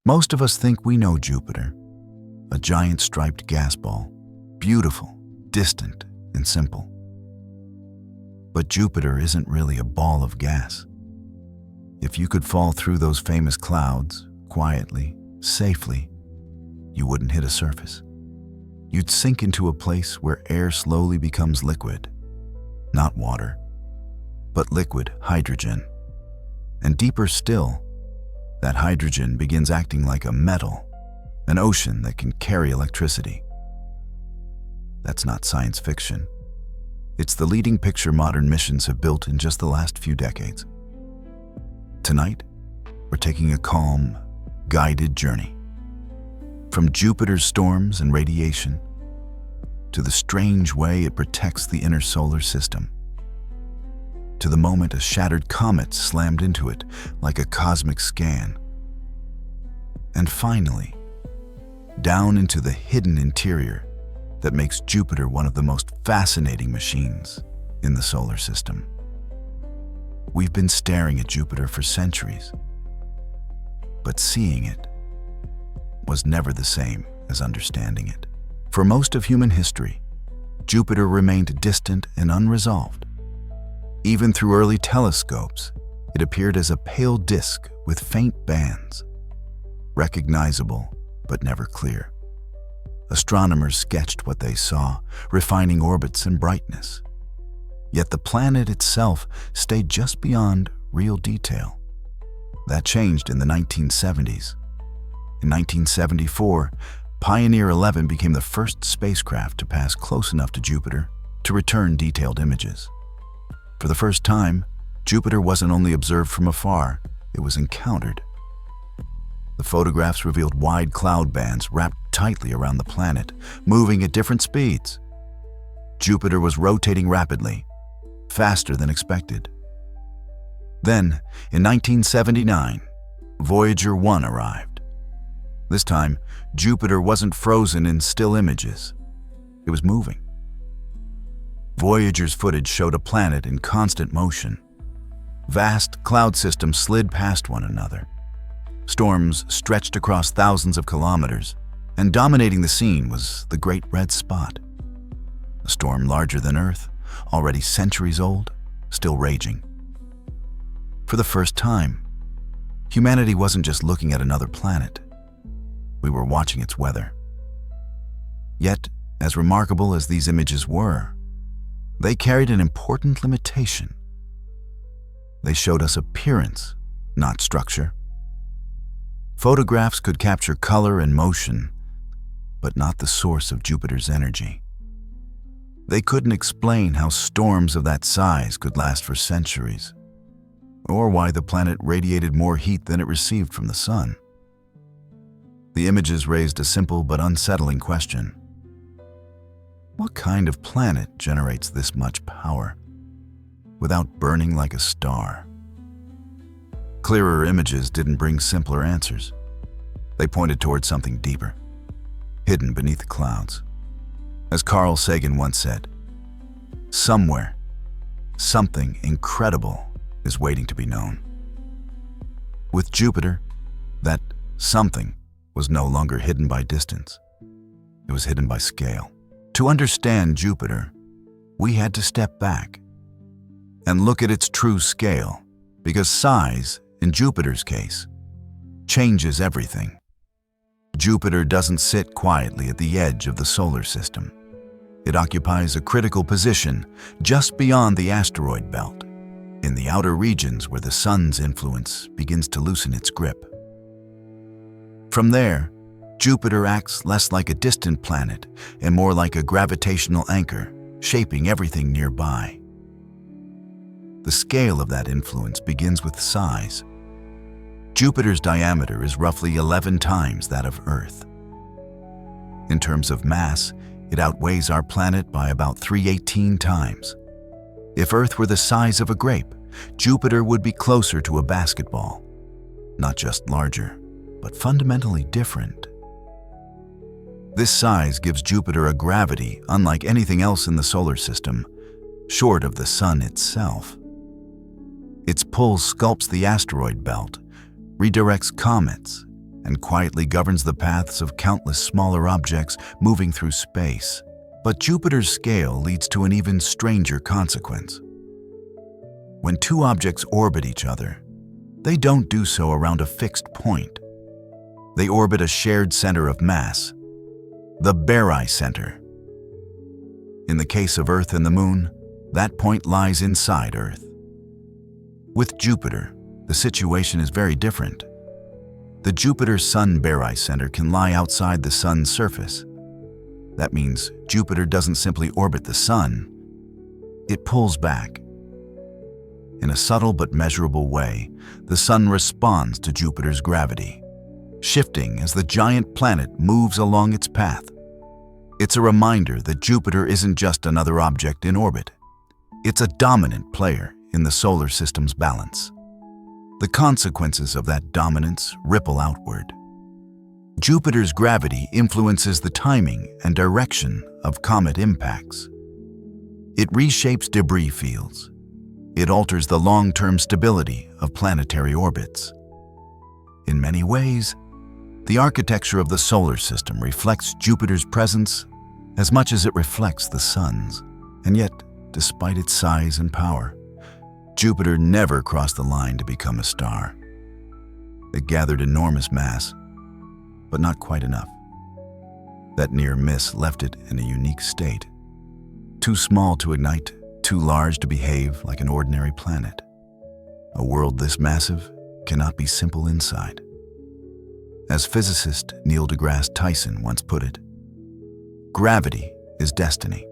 Most of us think we know Jupiter, a giant striped gas ball, beautiful, distant, and simple. But Jupiter isn't really a ball of gas. If you could fall through those famous clouds, quietly, safely, you wouldn't hit a surface. You'd sink into a place where air slowly becomes liquid, not water, but liquid hydrogen. And deeper still, that hydrogen begins acting like a metal, an ocean that can carry electricity. That's not science fiction. It's the leading picture modern missions have built in just the last few decades. Tonight, we're taking a calm, guided journey. From Jupiter's storms and radiation, to the strange way it protects the inner solar system, to the moment a shattered comet slammed into it like a cosmic scan. And finally, down into the hidden interior that makes Jupiter one of the most fascinating machines in the solar system. We've been staring at Jupiter for centuries, but seeing it was never the same as understanding it. For most of human history, Jupiter remained distant and unresolved. Even through early telescopes, it appeared as a pale disk with faint bands, recognizable but never clear. Astronomers sketched what they saw, refining orbits and brightness. Yet the planet itself stayed just beyond real detail. That changed in the 1970s. In 1974, Pioneer 11 became the first spacecraft to pass close enough to Jupiter to return detailed images. For the first time, Jupiter wasn't only observed from afar, it was encountered. The photographs revealed wide cloud bands wrapped tightly around the planet, moving at different speeds. Jupiter was rotating rapidly, faster than expected. Then, in 1979, Voyager 1 arrived. This time, Jupiter wasn't frozen in still images. It was moving. Voyager's footage showed a planet in constant motion. Vast cloud systems slid past one another. Storms stretched across thousands of kilometers, and dominating the scene was the Great Red Spot. A storm larger than Earth, already centuries old, still raging. For the first time, humanity wasn't just looking at another planet. We were watching its weather. Yet, as remarkable as these images were, they carried an important limitation. They showed us appearance, not structure. Photographs could capture color and motion, but not the source of Jupiter's energy. They couldn't explain how storms of that size could last for centuries, or why the planet radiated more heat than it received from the sun. The images raised a simple but unsettling question. What kind of planet generates this much power without burning like a star? Clearer images didn't bring simpler answers. They pointed towards something deeper, hidden beneath the clouds. As Carl Sagan once said, somewhere, something incredible is waiting to be known. With Jupiter, that something was no longer hidden by distance. It was hidden by scale. To understand Jupiter, we had to step back and look at its true scale, because size, in Jupiter's case, changes everything. Jupiter doesn't sit quietly at the edge of the solar system. It occupies a critical position just beyond the asteroid belt, in the outer regions where the sun's influence begins to loosen its grip. From there, Jupiter acts less like a distant planet and more like a gravitational anchor, shaping everything nearby. The scale of that influence begins with size. Jupiter's diameter is roughly 11 times that of Earth. In terms of mass, it outweighs our planet by about 318 times. If Earth were the size of a grape, Jupiter would be closer to a basketball. Not just larger, but fundamentally different. This size gives Jupiter a gravity unlike anything else in the solar system, short of the Sun itself. Its pull sculpts the asteroid belt, redirects comets, and quietly governs the paths of countless smaller objects moving through space. But Jupiter's scale leads to an even stranger consequence. When two objects orbit each other, they don't do so around a fixed point. They orbit a shared center of mass, the barycenter. In the case of Earth and the Moon, that point lies inside Earth. With Jupiter, the situation is very different. The Jupiter-Sun barycenter can lie outside the Sun's surface. That means Jupiter doesn't simply orbit the Sun, it pulls back. In a subtle but measurable way, the Sun responds to Jupiter's gravity, shifting as the giant planet moves along its path. It's a reminder that Jupiter isn't just another object in orbit. It's a dominant player in the solar system's balance. The consequences of that dominance ripple outward. Jupiter's gravity influences the timing and direction of comet impacts. It reshapes debris fields. It alters the long-term stability of planetary orbits. In many ways, the architecture of the solar system reflects Jupiter's presence as much as it reflects the Sun's. And yet, despite its size and power, Jupiter never crossed the line to become a star. It gathered enormous mass, but not quite enough. That near miss left it in a unique state. Too small to ignite, too large to behave like an ordinary planet. A world this massive cannot be simple inside. As physicist Neil deGrasse Tyson once put it, gravity is destiny.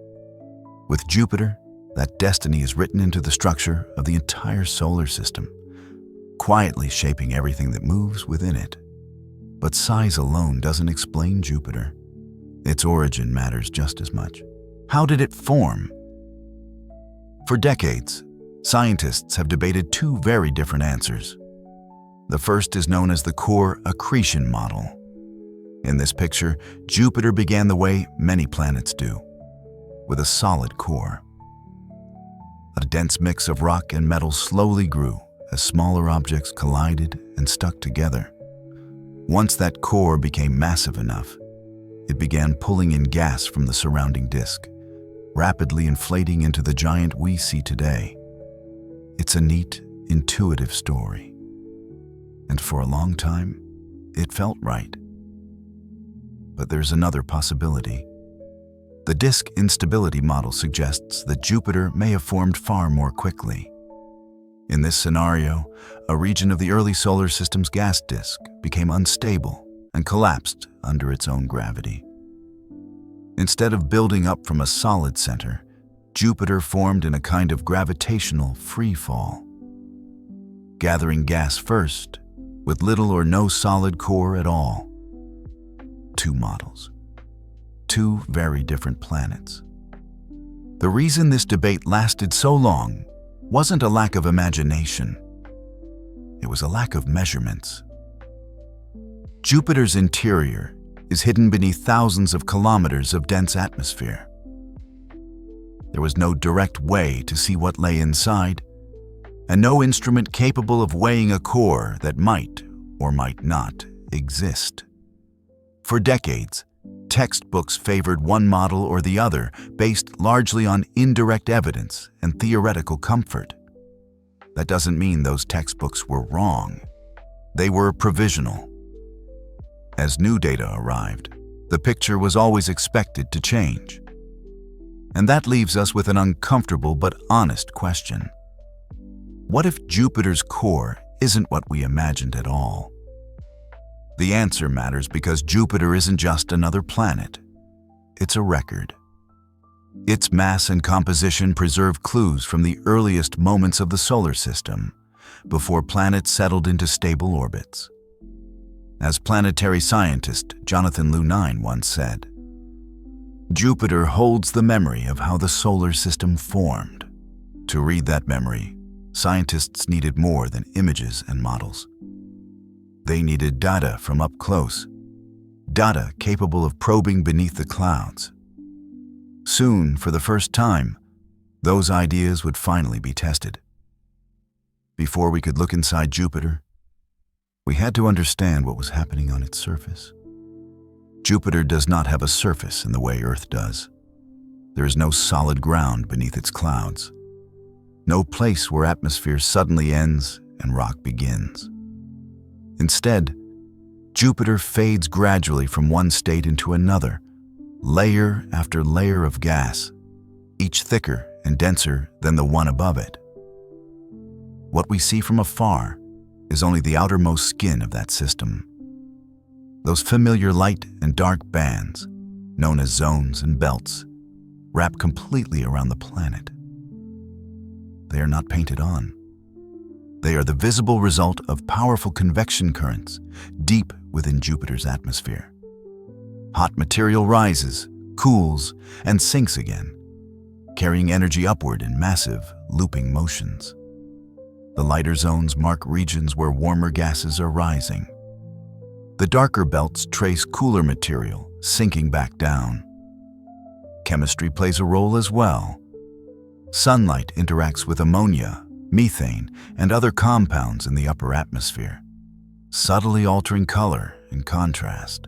With Jupiter, that destiny is written into the structure of the entire solar system, quietly shaping everything that moves within it. But size alone doesn't explain Jupiter. Its origin matters just as much. How did it form? For decades, scientists have debated two very different answers. The first is known as the core accretion model. In this picture, Jupiter began the way many planets do, with a solid core. A dense mix of rock and metal slowly grew as smaller objects collided and stuck together. Once that core became massive enough, it began pulling in gas from the surrounding disk, rapidly inflating into the giant we see today. It's a neat, intuitive story. And for a long time, it felt right. But there's another possibility. The disk instability model suggests that Jupiter may have formed far more quickly. In this scenario, a region of the early solar system's gas disk became unstable and collapsed under its own gravity. Instead of building up from a solid center, Jupiter formed in a kind of gravitational free fall, gathering gas first, with little or no solid core at all. Two models. Two very different planets. The reason this debate lasted so long wasn't a lack of imagination. It was a lack of measurements. Jupiter's interior is hidden beneath thousands of kilometers of dense atmosphere. There was no direct way to see what lay inside, and no instrument capable of weighing a core that might or might not exist. For decades, textbooks favored one model or the other based largely on indirect evidence and theoretical comfort. That doesn't mean those textbooks were wrong. They were provisional. As new data arrived, the picture was always expected to change. And that leaves us with an uncomfortable but honest question. What if Jupiter's core isn't what we imagined at all? The answer matters because Jupiter isn't just another planet. It's a record. Its mass and composition preserve clues from the earliest moments of the solar system, before planets settled into stable orbits. As planetary scientist Jonathan Lunine once said, Jupiter holds the memory of how the solar system formed. To read that memory, scientists needed more than images and models. They needed data from up close, data capable of probing beneath the clouds. Soon, for the first time, those ideas would finally be tested. Before we could look inside Jupiter, we had to understand what was happening on its surface. Jupiter does not have a surface in the way Earth does. There is no solid ground beneath its clouds, no place where atmosphere suddenly ends and rock begins. Instead, Jupiter fades gradually from one state into another, layer after layer of gas, each thicker and denser than the one above it. What we see from afar is only the outermost skin of that system. Those familiar light and dark bands, known as zones and belts, wrap completely around the planet. They are not painted on. They are the visible result of powerful convection currents deep within Jupiter's atmosphere. Hot material rises, cools, and sinks again, carrying energy upward in massive, looping motions. The lighter zones mark regions where warmer gases are rising. The darker belts trace cooler material sinking back down. Chemistry plays a role as well. Sunlight interacts with ammonia, methane, and other compounds in the upper atmosphere, subtly altering color and contrast.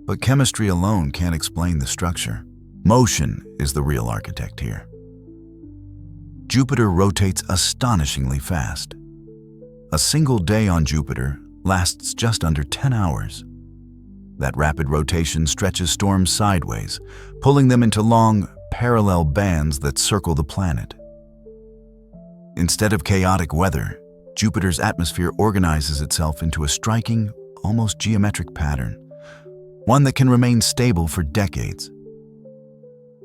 But chemistry alone can't explain the structure. Motion is the real architect here. Jupiter rotates astonishingly fast. A single day on Jupiter lasts just under 10 hours. That rapid rotation stretches storms sideways, pulling them into long, parallel bands that circle the planet. Instead of chaotic weather, Jupiter's atmosphere organizes itself into a striking, almost geometric pattern, one that can remain stable for decades.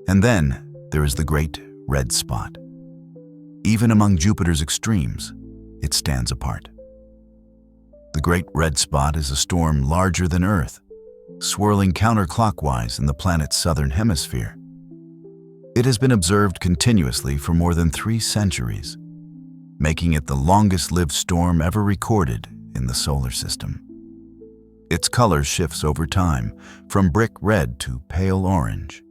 And then there is the Great Red Spot. Even among Jupiter's extremes, it stands apart. The Great Red Spot is a storm larger than Earth, swirling counterclockwise in the planet's southern hemisphere. It has been observed continuously for more than 3 centuries, making it the longest-lived storm ever recorded in the solar system. Its color shifts over time, from brick red to pale orange,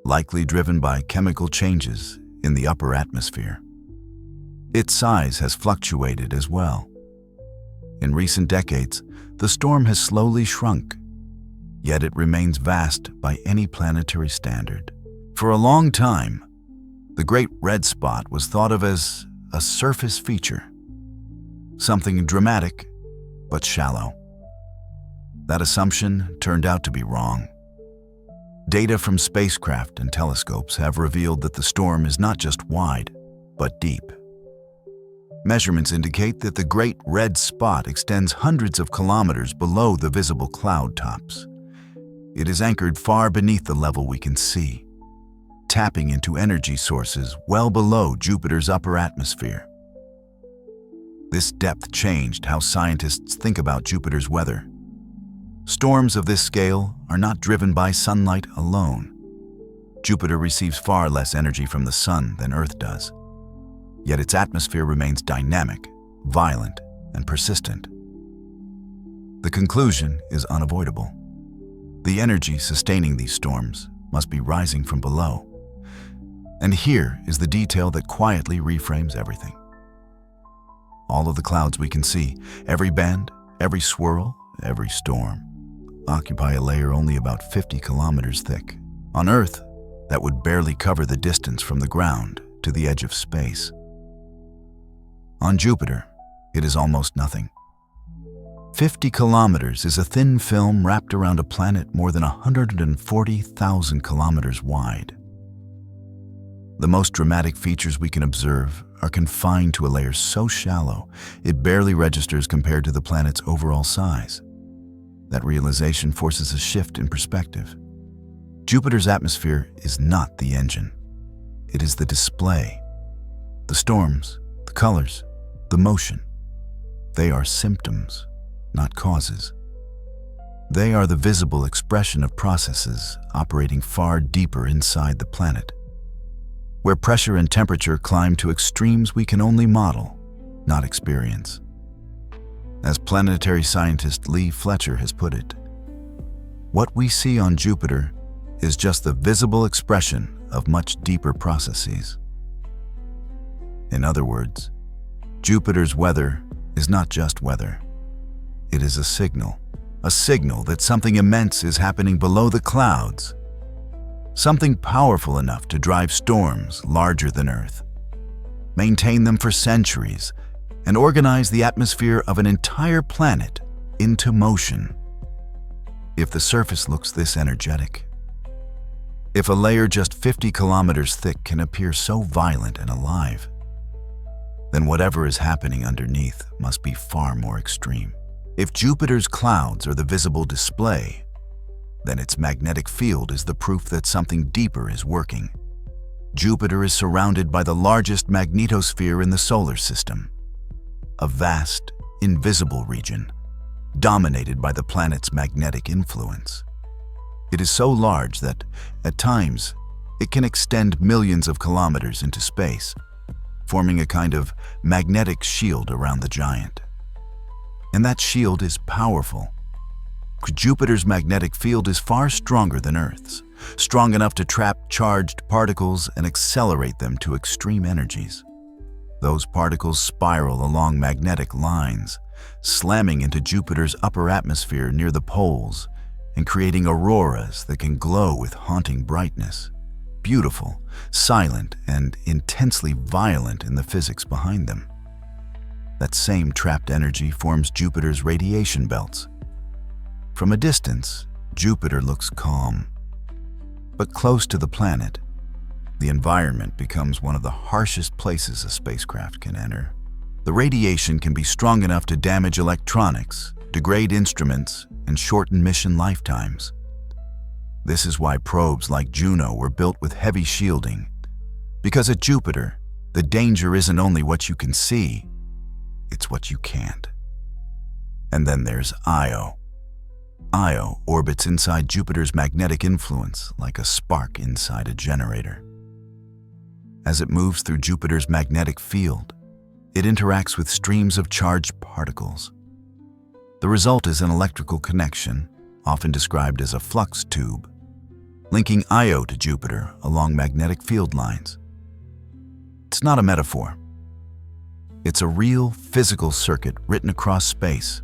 likely driven by chemical changes in the upper atmosphere. Its size has fluctuated as well. In recent decades, the storm has slowly shrunk, yet it remains vast by any planetary standard. For a long time, the Great Red Spot was thought of as a surface feature, something dramatic but shallow. That assumption turned out to be wrong. Data from spacecraft and telescopes have revealed that the storm is not just wide, but deep. Measurements indicate that the Great Red Spot extends hundreds of kilometers below the visible cloud tops. It is anchored far beneath the level we can see, tapping into energy sources well below Jupiter's upper atmosphere. This depth changed how scientists think about Jupiter's weather. Storms of this scale are not driven by sunlight alone. Jupiter receives far less energy from the sun than Earth does. Yet its atmosphere remains dynamic, violent, and persistent. The conclusion is unavoidable. The energy sustaining these storms must be rising from below. And here is the detail that quietly reframes everything. All of the clouds we can see, every band, every swirl, every storm, occupy a layer only about 50 kilometers thick. On Earth, that would barely cover the distance from the ground to the edge of space. On Jupiter, it is almost nothing. 50 kilometers is a thin film wrapped around a planet more than 140,000 kilometers wide. The most dramatic features we can observe are confined to a layer so shallow it barely registers compared to the planet's overall size. That realization forces a shift in perspective. Jupiter's atmosphere is not the engine. It is the display. The storms, the colors, the motion. They are symptoms, not causes. They are the visible expression of processes operating far deeper inside the planet, where pressure and temperature climb to extremes we can only model, not experience. As planetary scientist Lee Fletcher has put it, what we see on Jupiter is just the visible expression of much deeper processes. In other words, Jupiter's weather is not just weather. It is a signal that something immense is happening below the clouds, something powerful enough to drive storms larger than Earth, maintain them for centuries, and organize the atmosphere of an entire planet into motion. If the surface looks this energetic, if a layer just 50 kilometers thick can appear so violent and alive, then whatever is happening underneath must be far more extreme. If Jupiter's clouds are the visible display, then its magnetic field is the proof that something deeper is working. Jupiter is surrounded by the largest magnetosphere in the solar system, a vast, invisible region dominated by the planet's magnetic influence. It is so large that, at times, it can extend millions of kilometers into space, forming a kind of magnetic shield around the giant. And that shield is powerful. Jupiter's magnetic field is far stronger than Earth's, strong enough to trap charged particles and accelerate them to extreme energies. Those particles spiral along magnetic lines, slamming into Jupiter's upper atmosphere near the poles and creating auroras that can glow with haunting brightness. Beautiful, silent, and intensely violent in the physics behind them. That same trapped energy forms Jupiter's radiation belts. From a distance, Jupiter looks calm. But close to the planet, the environment becomes one of the harshest places a spacecraft can enter. The radiation can be strong enough to damage electronics, degrade instruments, and shorten mission lifetimes. This is why probes like Juno were built with heavy shielding, because at Jupiter, the danger isn't only what you can see, it's what you can't. And then there's Io. Io orbits inside Jupiter's magnetic influence like a spark inside a generator. As it moves through Jupiter's magnetic field, it interacts with streams of charged particles. The result is an electrical connection, often described as a flux tube, linking Io to Jupiter along magnetic field lines. It's not a metaphor. It's a real physical circuit written across space,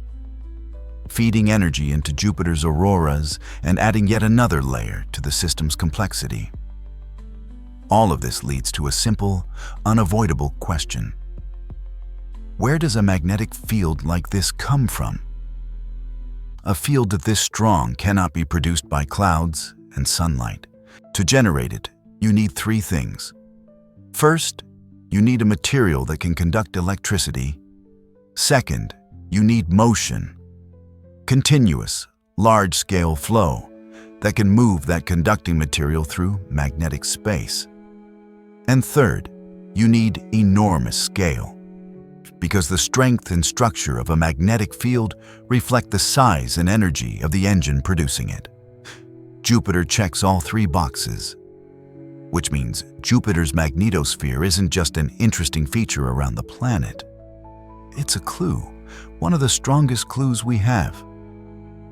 feeding energy into Jupiter's auroras and adding yet another layer to the system's complexity. All of this leads to a simple, unavoidable question. Where does a magnetic field like this come from? A field this strong cannot be produced by clouds and sunlight. To generate it, you need three things. First, you need a material that can conduct electricity. Second, you need motion, continuous, large-scale flow that can move that conducting material through magnetic space. And third, you need enormous scale, because the strength and structure of a magnetic field reflect the size and energy of the engine producing it. Jupiter checks all three boxes, which means Jupiter's magnetosphere isn't just an interesting feature around the planet. It's a clue, one of the strongest clues we have,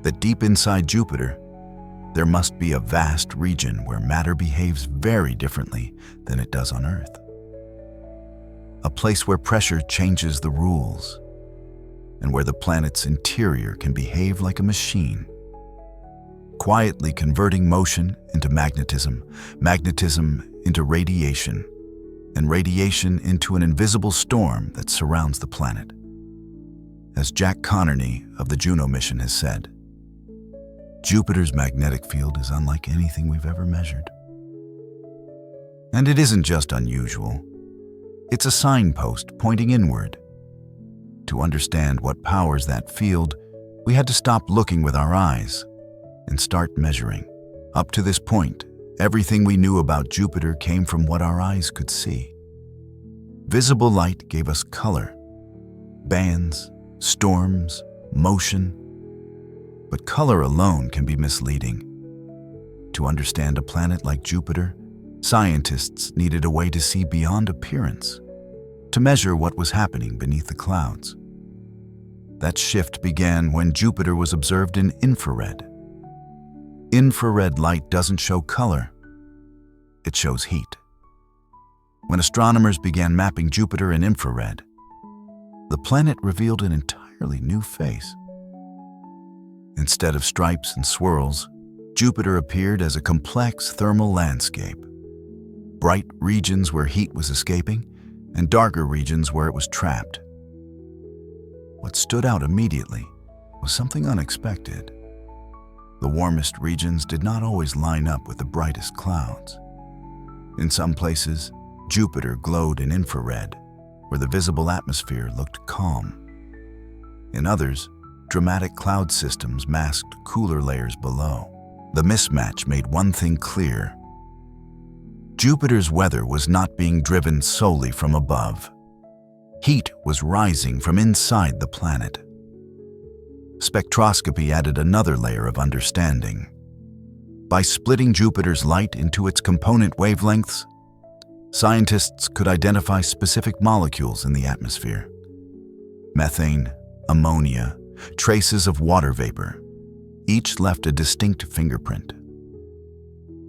that deep inside Jupiter, there must be a vast region where matter behaves very differently than it does on Earth. A place where pressure changes the rules, and where the planet's interior can behave like a machine, quietly converting motion into magnetism, magnetism into radiation, and radiation into an invisible storm that surrounds the planet. As Jack Connerly of the Juno mission has said, Jupiter's magnetic field is unlike anything we've ever measured. And it isn't just unusual. It's a signpost pointing inward. To understand what powers that field, we had to stop looking with our eyes and start measuring. Up to this point, everything we knew about Jupiter came from what our eyes could see. Visible light gave us color, bands, storms, motion. But color alone can be misleading. To understand a planet like Jupiter, scientists needed a way to see beyond appearance, to measure what was happening beneath the clouds. That shift began when Jupiter was observed in infrared. Infrared light doesn't show color, it shows heat. When astronomers began mapping Jupiter in infrared, the planet revealed an entirely new face. Instead of stripes and swirls, Jupiter appeared as a complex thermal landscape. Bright regions where heat was escaping, and darker regions where it was trapped. What stood out immediately was something unexpected. The warmest regions did not always line up with the brightest clouds. In some places, Jupiter glowed in infrared, where the visible atmosphere looked calm. In others, dramatic cloud systems masked cooler layers below. The mismatch made one thing clear. Jupiter's weather was not being driven solely from above. Heat was rising from inside the planet. Spectroscopy added another layer of understanding. By splitting Jupiter's light into its component wavelengths, scientists could identify specific molecules in the atmosphere. Methane, ammonia, traces of water vapor. Each left a distinct fingerprint.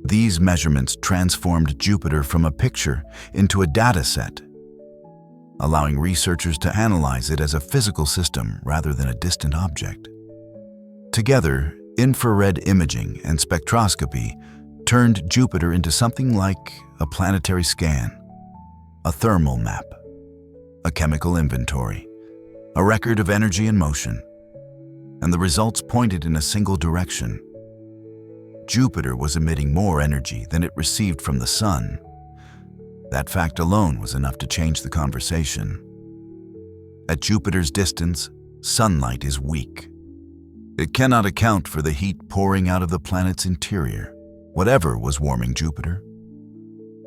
These measurements transformed Jupiter from a picture into a data set, allowing researchers to analyze it as a physical system rather than a distant object. Together, infrared imaging and spectroscopy turned Jupiter into something like a planetary scan, a thermal map, a chemical inventory, a record of energy and motion, and the results pointed in a single direction. Jupiter was emitting more energy than it received from the Sun. That fact alone was enough to change the conversation. At Jupiter's distance, sunlight is weak. It cannot account for the heat pouring out of the planet's interior. Whatever was warming Jupiter,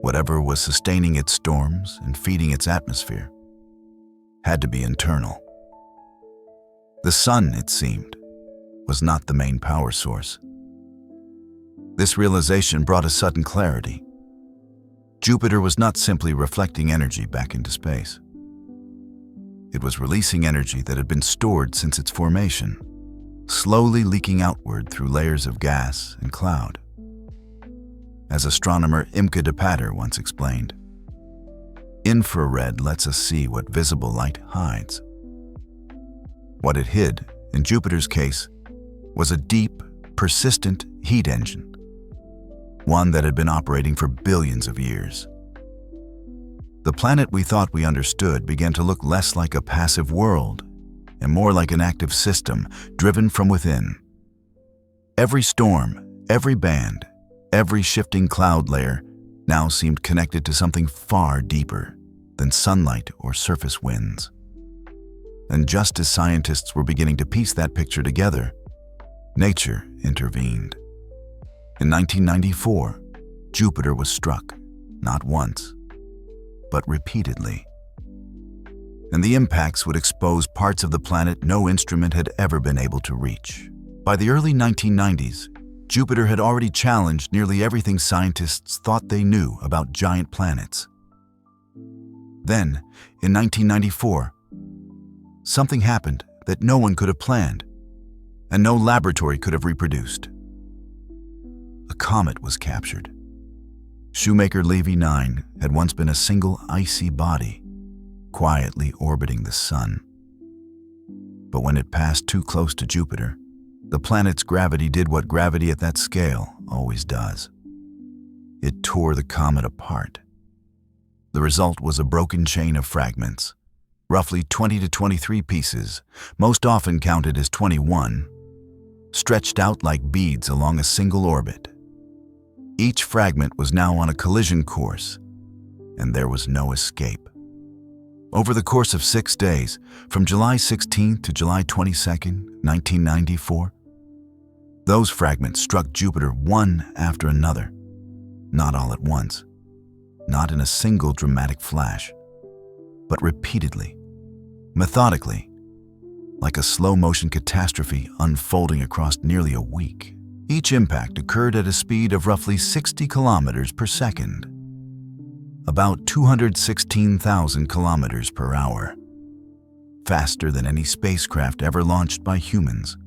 whatever was sustaining its storms and feeding its atmosphere, had to be internal. The Sun, it seemed, was not the main power source. This realization brought a sudden clarity. Jupiter was not simply reflecting energy back into space. It was releasing energy that had been stored since its formation, slowly leaking outward through layers of gas and cloud. As astronomer Imke de Pater once explained, infrared lets us see what visible light hides. What it hid, in Jupiter's case, was a deep, persistent heat engine, one that had been operating for billions of years. The planet we thought we understood began to look less like a passive world and more like an active system driven from within. Every storm, every band, every shifting cloud layer now seemed connected to something far deeper than sunlight or surface winds. And just as scientists were beginning to piece that picture together, nature intervened. In 1994, Jupiter was struck, not once, but repeatedly. And the impacts would expose parts of the planet no instrument had ever been able to reach. By the early 1990s, Jupiter had already challenged nearly everything scientists thought they knew about giant planets. Then, in 1994, something happened that no one could have planned, and no laboratory could have reproduced. A comet was captured. Shoemaker-Levy 9 had once been a single icy body, quietly orbiting the Sun. But when it passed too close to Jupiter, the planet's gravity did what gravity at that scale always does. It tore the comet apart. The result was a broken chain of fragments, roughly 20 to 23 pieces, most often counted as 21, stretched out like beads along a single orbit. Each fragment was now on a collision course, and there was no escape. Over the course of 6 days, from July 16th to July 22nd, 1994, those fragments struck Jupiter one after another, not all at once, not in a single dramatic flash, but repeatedly, methodically, like a slow-motion catastrophe unfolding across nearly a week. Each impact occurred at a speed of roughly 60 kilometers per second, about 216,000 kilometers per hour, faster than any spacecraft ever launched by humans,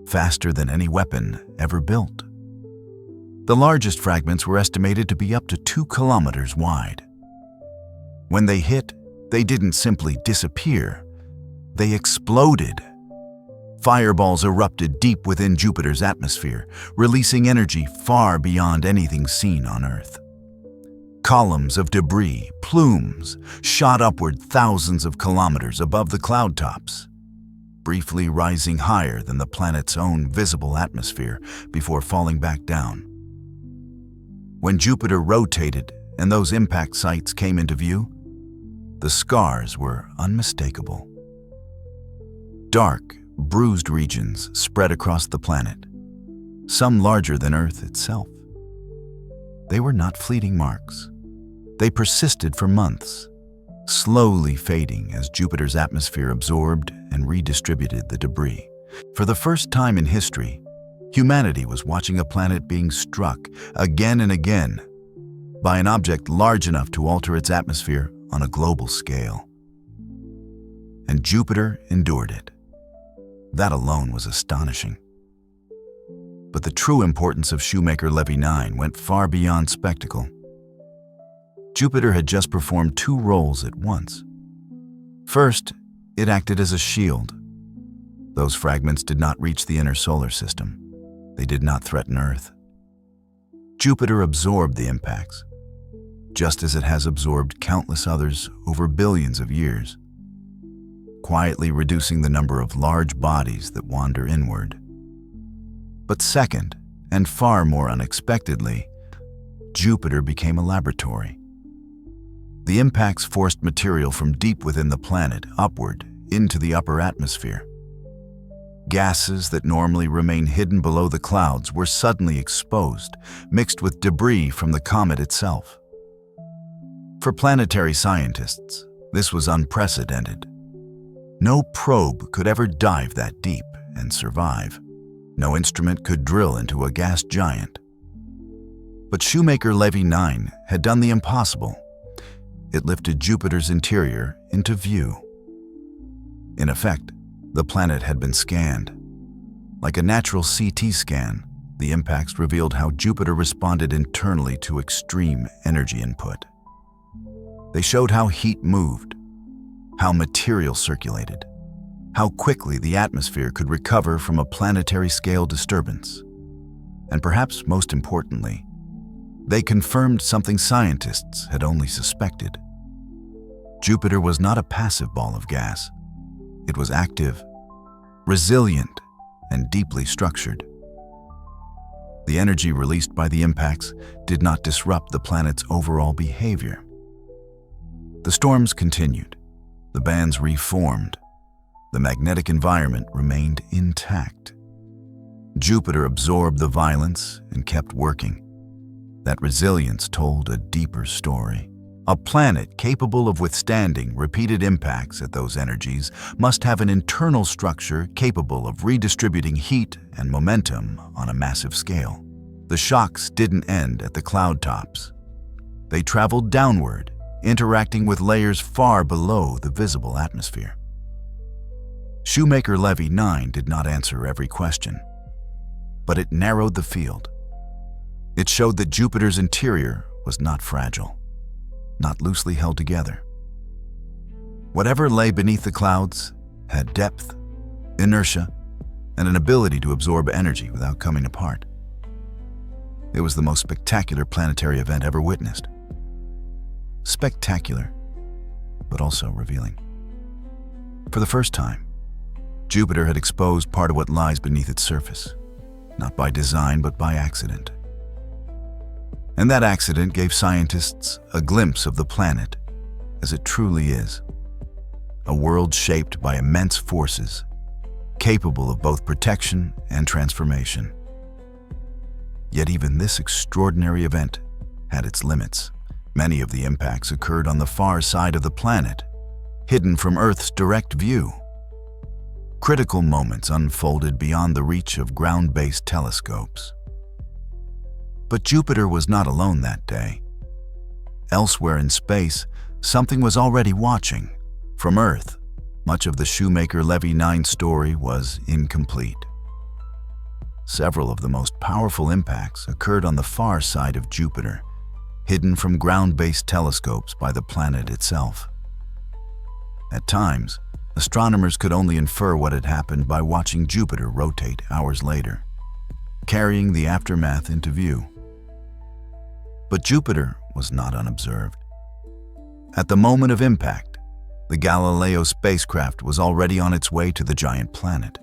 faster than any weapon ever built. The largest fragments were estimated to be up to 2 kilometers wide. When they hit, they didn't simply disappear, they exploded. Fireballs erupted deep within Jupiter's atmosphere, releasing energy far beyond anything seen on Earth. Columns of debris, plumes, shot upward thousands of kilometers above the cloud tops, briefly rising higher than the planet's own visible atmosphere before falling back down. When Jupiter rotated and those impact sites came into view, the scars were unmistakable. Dark, bruised regions spread across the planet, some larger than Earth itself. They were not fleeting marks. They persisted for months, slowly fading as Jupiter's atmosphere absorbed and redistributed the debris. For the first time in history, humanity was watching a planet being struck again and again by an object large enough to alter its atmosphere on a global scale. And Jupiter endured it. That alone was astonishing. But the true importance of Shoemaker-Levy 9 went far beyond spectacle. Jupiter had just performed two roles at once. First, it acted as a shield. Those fragments did not reach the inner solar system. They did not threaten Earth. Jupiter absorbed the impacts, just as it has absorbed countless others over billions of years, quietly reducing the number of large bodies that wander inward. But second, and far more unexpectedly, Jupiter became a laboratory. The impacts forced material from deep within the planet upward into the upper atmosphere. Gases that normally remain hidden below the clouds were suddenly exposed, mixed with debris from the comet itself. For planetary scientists, this was unprecedented. No probe could ever dive that deep and survive. No instrument could drill into a gas giant. But Shoemaker-Levy 9 had done the impossible. It lifted Jupiter's interior into view. In effect, the planet had been scanned. Like a natural CT scan, the impacts revealed how Jupiter responded internally to extreme energy input. They showed how heat moved, how material circulated, how quickly the atmosphere could recover from a planetary-scale disturbance. And perhaps most importantly, they confirmed something scientists had only suspected. Jupiter was not a passive ball of gas. It was active, resilient, and deeply structured. The energy released by the impacts did not disrupt the planet's overall behavior. The storms continued. The bands reformed. The magnetic environment remained intact. Jupiter absorbed the violence and kept working. That resilience told a deeper story. A planet capable of withstanding repeated impacts at those energies must have an internal structure capable of redistributing heat and momentum on a massive scale. The shocks didn't end at the cloud tops. They traveled downward, interacting with layers far below the visible atmosphere. Shoemaker-Levy 9 did not answer every question, but it narrowed the field. It showed that Jupiter's interior was not fragile, not loosely held together. Whatever lay beneath the clouds had depth, inertia, and an ability to absorb energy without coming apart. It was the most spectacular planetary event ever witnessed. Spectacular, but also revealing. For the first time, Jupiter had exposed part of what lies beneath its surface, not by design but by accident. And that accident gave scientists a glimpse of the planet as it truly is. A world shaped by immense forces, capable of both protection and transformation. Yet even this extraordinary event had its limits. Many of the impacts occurred on the far side of the planet, hidden from Earth's direct view. Critical moments unfolded beyond the reach of ground-based telescopes. But Jupiter was not alone that day. Elsewhere in space, something was already watching. From Earth, much of the Shoemaker-Levy 9 story was incomplete. Several of the most powerful impacts occurred on the far side of Jupiter, hidden from ground-based telescopes by the planet itself. At times, Astronomers could only infer what had happened by watching Jupiter rotate hours later, carrying the aftermath into view. But Jupiter was not unobserved. At the moment of impact, the Galileo spacecraft was already on its way to the giant planet.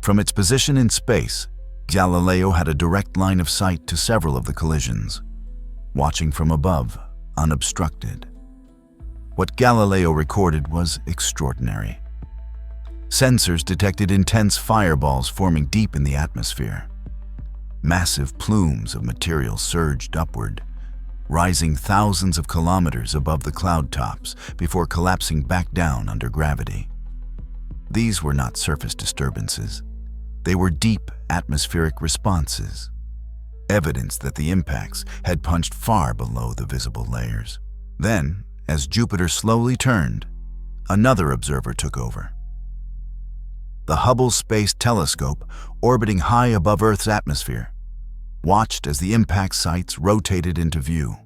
From its position in space, Galileo had a direct line of sight to several of the collisions, watching from above, unobstructed. What Galileo recorded was extraordinary. Sensors detected intense fireballs forming deep in the atmosphere. Massive plumes of material surged upward, rising thousands of kilometers above the cloud tops before collapsing back down under gravity. These were not surface disturbances. They were deep atmospheric responses, evidence that the impacts had punched far below the visible layers. Then, as Jupiter slowly turned, another observer took over. The Hubble Space Telescope, orbiting high above Earth's atmosphere, watched as the impact sites rotated into view.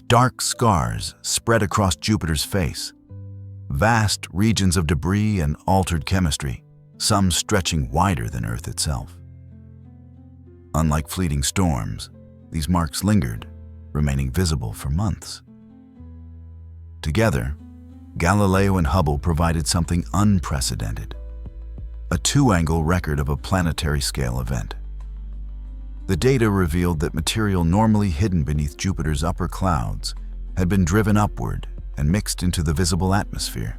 Dark scars spread across Jupiter's face, vast regions of debris and altered chemistry, some stretching wider than Earth itself. Unlike fleeting storms, these marks lingered, remaining visible for months. Together, Galileo and Hubble provided something unprecedented, a two-angle record of a planetary-scale event. The data revealed that material normally hidden beneath Jupiter's upper clouds had been driven upward and mixed into the visible atmosphere.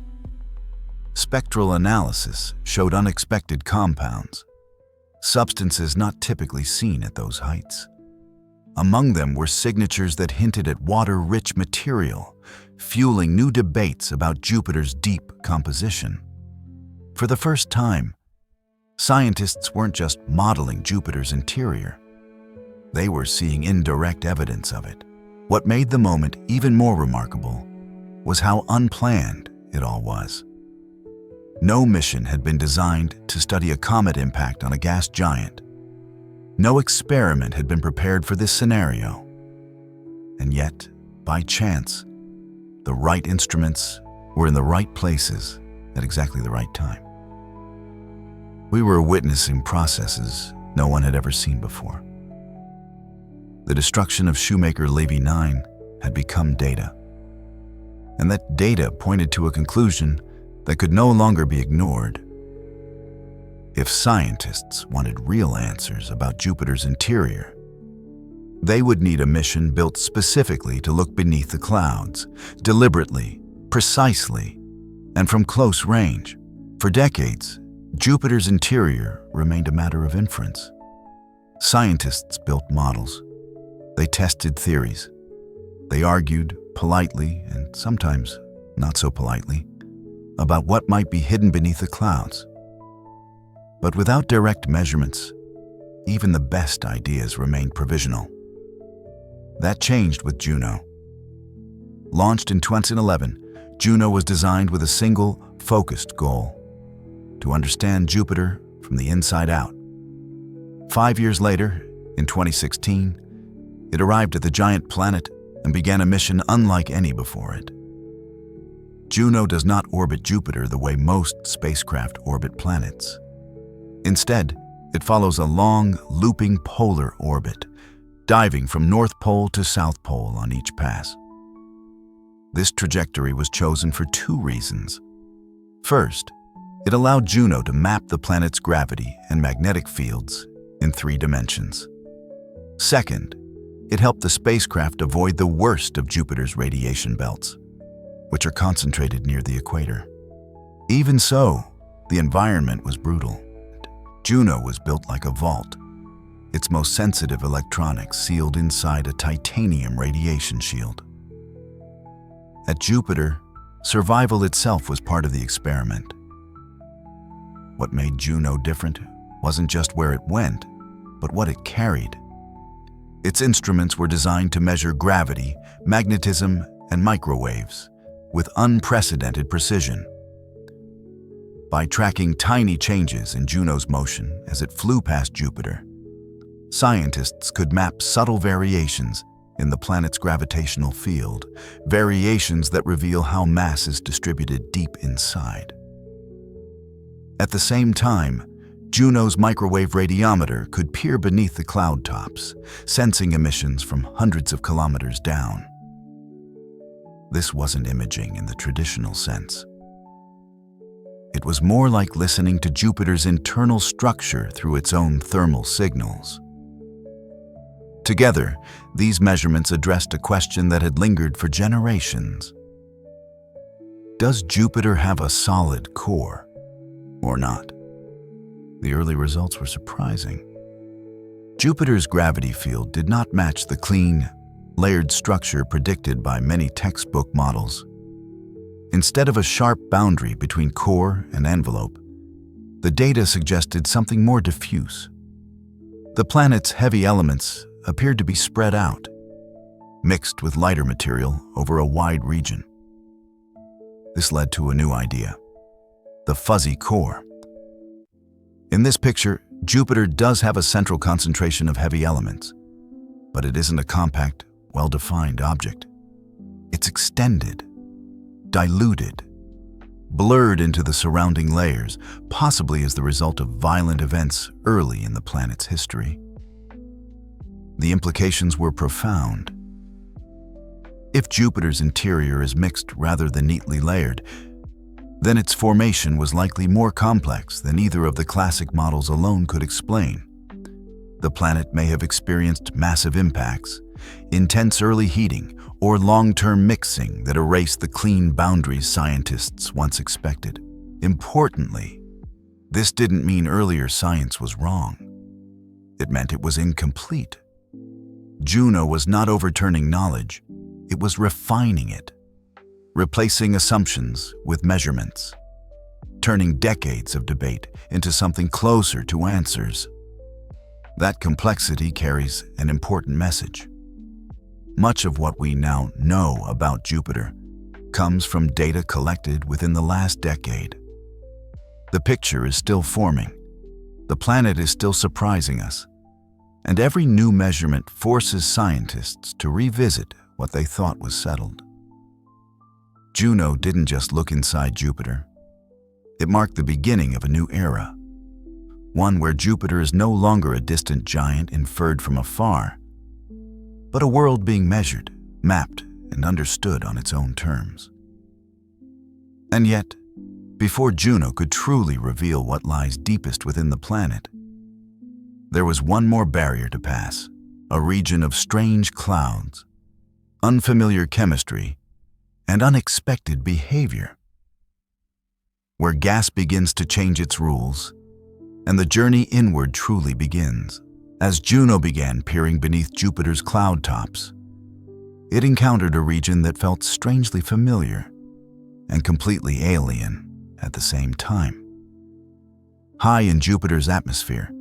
Spectral analysis showed unexpected compounds, substances not typically seen at those heights. Among them were signatures that hinted at water-rich material, fueling new debates about Jupiter's deep composition. For the first time, scientists weren't just modeling Jupiter's interior. They were seeing indirect evidence of it. What made the moment even more remarkable was how unplanned it all was. No mission had been designed to study a comet impact on a gas giant. No experiment had been prepared for this scenario. And yet, by chance, the right instruments were in the right places at exactly the right time. We were witnessing processes no one had ever seen before. The destruction of Shoemaker Levy 9 had become data. And that data pointed to a conclusion that could no longer be ignored. If scientists wanted real answers about Jupiter's interior, they would need a mission built specifically to look beneath the clouds, deliberately, precisely, and from close range. For decades, Jupiter's interior remained a matter of inference. Scientists built models. They tested theories. They argued politely, and sometimes not so politely, about what might be hidden beneath the clouds. But without direct measurements, even the best ideas remained provisional. That changed with Juno. Launched in 2011, Juno was designed with a single, focused goal: to understand Jupiter from the inside out. 5 years later, in 2016, it arrived at the giant planet and began a mission unlike any before it. Juno does not orbit Jupiter the way most spacecraft orbit planets. Instead, it follows a long, looping polar orbit, diving from North Pole to South Pole on each pass. This trajectory was chosen for two reasons. First, it allowed Juno to map the planet's gravity and magnetic fields in 3 dimensions. Second, it helped the spacecraft avoid the worst of Jupiter's radiation belts, which are concentrated near the equator. Even so, the environment was brutal. Juno was built like a vault, its most sensitive electronics sealed inside a titanium radiation shield. At Jupiter, survival itself was part of the experiment. What made Juno different wasn't just where it went, but what it carried. Its instruments were designed to measure gravity, magnetism, and microwaves with unprecedented precision. By tracking tiny changes in Juno's motion as it flew past Jupiter, scientists could map subtle variations in the planet's gravitational field, variations that reveal how mass is distributed deep inside. At the same time, Juno's microwave radiometer could peer beneath the cloud tops, sensing emissions from hundreds of kilometers down. This wasn't imaging in the traditional sense. It was more like listening to Jupiter's internal structure through its own thermal signals. Together, these measurements addressed a question that had lingered for generations. Does Jupiter have a solid core or not? The early results were surprising. Jupiter's gravity field did not match the clean, layered structure predicted by many textbook models. Instead of a sharp boundary between core and envelope, the data suggested something more diffuse. The planet's heavy elements appeared to be spread out, mixed with lighter material over a wide region. This led to a new idea: the fuzzy core. In this picture, Jupiter does have a central concentration of heavy elements, but it isn't a compact, well-defined object. It's extended, diluted, blurred into the surrounding layers, possibly as the result of violent events early in the planet's history. The implications were profound. If Jupiter's interior is mixed rather than neatly layered, then its formation was likely more complex than either of the classic models alone could explain. The planet may have experienced massive impacts, intense early heating, or long-term mixing that erased the clean boundaries scientists once expected. Importantly, this didn't mean earlier science was wrong. It meant it was incomplete. Juno was not overturning knowledge, it was refining it, replacing assumptions with measurements, turning decades of debate into something closer to answers. That complexity carries an important message. Much of what we now know about Jupiter comes from data collected within the last decade. The picture is still forming, the planet is still surprising us, and every new measurement forces scientists to revisit what they thought was settled. Juno didn't just look inside Jupiter. It marked the beginning of a new era, one where Jupiter is no longer a distant giant inferred from afar, but a world being measured, mapped, and understood on its own terms. And yet, before Juno could truly reveal what lies deepest within the planet, there was one more barrier to pass, a region of strange clouds, unfamiliar chemistry, and unexpected behavior, where gas begins to change its rules, and the journey inward truly begins. As Juno began peering beneath Jupiter's cloud tops, it encountered a region that felt strangely familiar and completely alien at the same time. High in Jupiter's atmosphere,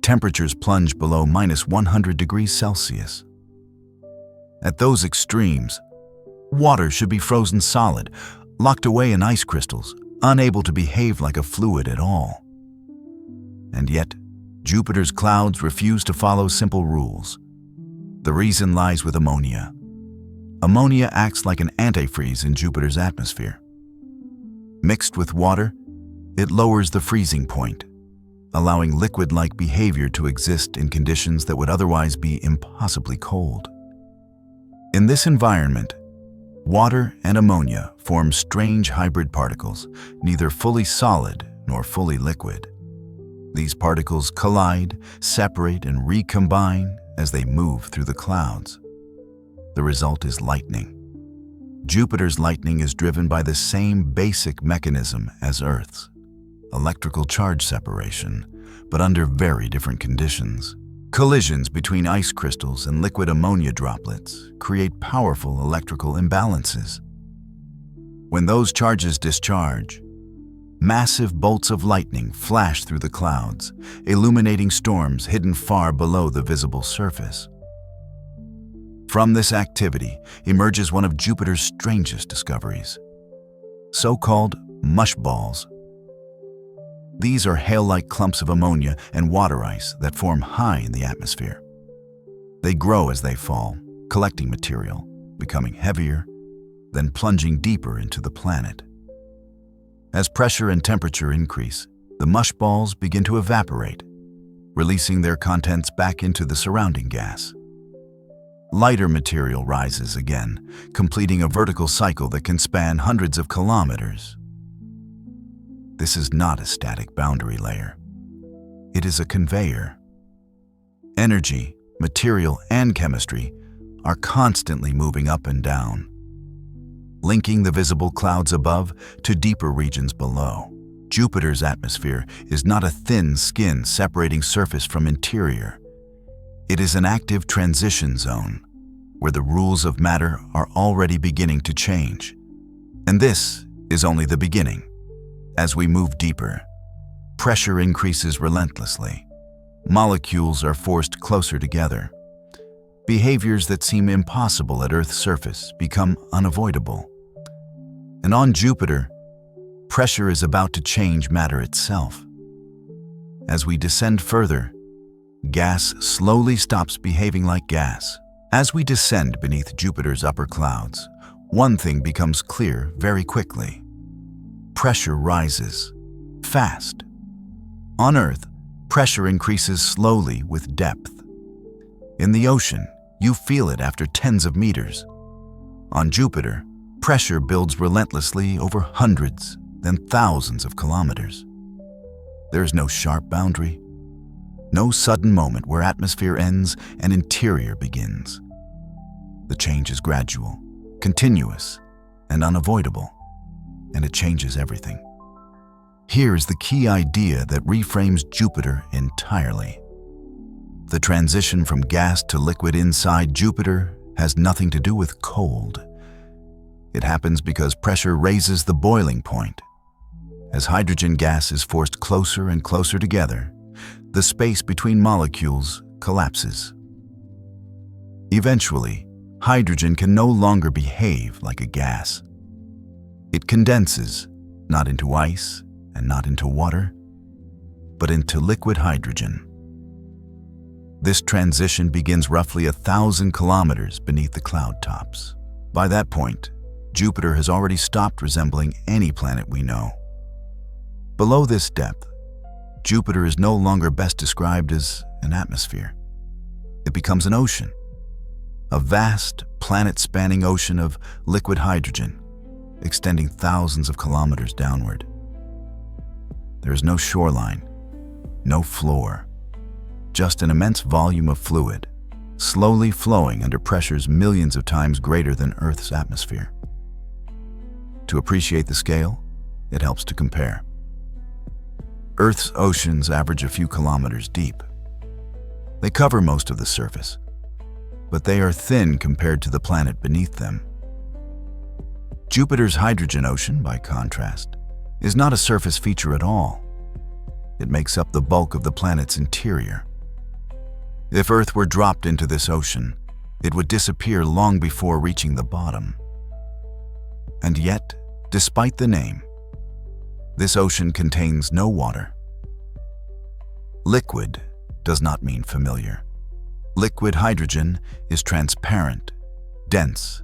temperatures plunged below -100 degrees Celsius. At those extremes, water should be frozen solid, locked away in ice crystals, unable to behave like a fluid at all. And yet, Jupiter's clouds refuse to follow simple rules. The reason lies with ammonia. Ammonia acts like an antifreeze in Jupiter's atmosphere. Mixed with water, it lowers the freezing point, allowing liquid-like behavior to exist in conditions that would otherwise be impossibly cold. In this environment, water and ammonia form strange hybrid particles, neither fully solid nor fully liquid. These particles collide, separate, and recombine as they move through the clouds. The result is lightning. Jupiter's lightning is driven by the same basic mechanism as Earth's, electrical charge separation, but under very different conditions. Collisions between ice crystals and liquid ammonia droplets create powerful electrical imbalances. When those charges discharge, massive bolts of lightning flash through the clouds, illuminating storms hidden far below the visible surface. From this activity emerges one of Jupiter's strangest discoveries: so-called mushballs. These are hail-like clumps of ammonia and water ice that form high in the atmosphere. They grow as they fall, collecting material, becoming heavier, then plunging deeper into the planet. As pressure and temperature increase, the mush balls begin to evaporate, releasing their contents back into the surrounding gas. Lighter material rises again, completing a vertical cycle that can span hundreds of kilometers. This is not a static boundary layer. It is a conveyor. Energy, material, and chemistry are constantly moving up and down, linking the visible clouds above to deeper regions below. Jupiter's atmosphere is not a thin skin separating surface from interior. It is an active transition zone where the rules of matter are already beginning to change. And this is only the beginning. As we move deeper, pressure increases relentlessly. Molecules are forced closer together. Behaviors that seem impossible at Earth's surface become unavoidable. And on Jupiter, pressure is about to change matter itself. As we descend further, gas slowly stops behaving like gas. As we descend beneath Jupiter's upper clouds, one thing becomes clear very quickly. Pressure rises, fast. On Earth, pressure increases slowly with depth. In the ocean, you feel it after tens of meters. On Jupiter, pressure builds relentlessly over hundreds, then thousands of kilometers. There is no sharp boundary, no sudden moment where atmosphere ends and interior begins. The change is gradual, continuous, and unavoidable, and it changes everything. Here is the key idea that reframes Jupiter entirely. The transition from gas to liquid inside Jupiter has nothing to do with cold. It happens because pressure raises the boiling point. As hydrogen gas is forced closer and closer together, the space between molecules collapses. Eventually, hydrogen can no longer behave like a gas. It condenses, not into ice and not into water, but into liquid hydrogen. This transition begins roughly 1,000 kilometers beneath the cloud tops. By that point, Jupiter has already stopped resembling any planet we know. Below this depth, Jupiter is no longer best described as an atmosphere. It becomes an ocean, a vast, planet-spanning ocean of liquid hydrogen, extending thousands of kilometers downward. There is no shoreline, no floor, just an immense volume of fluid, slowly flowing under pressures millions of times greater than Earth's atmosphere. To appreciate the scale, it helps to compare. Earth's oceans average a few kilometers deep. They cover most of the surface, but they are thin compared to the planet beneath them. Jupiter's hydrogen ocean, by contrast, is not a surface feature at all. It makes up the bulk of the planet's interior. If Earth were dropped into this ocean, it would disappear long before reaching the bottom. And yet, despite the name, this ocean contains no water. Liquid does not mean familiar. Liquid hydrogen is transparent, dense,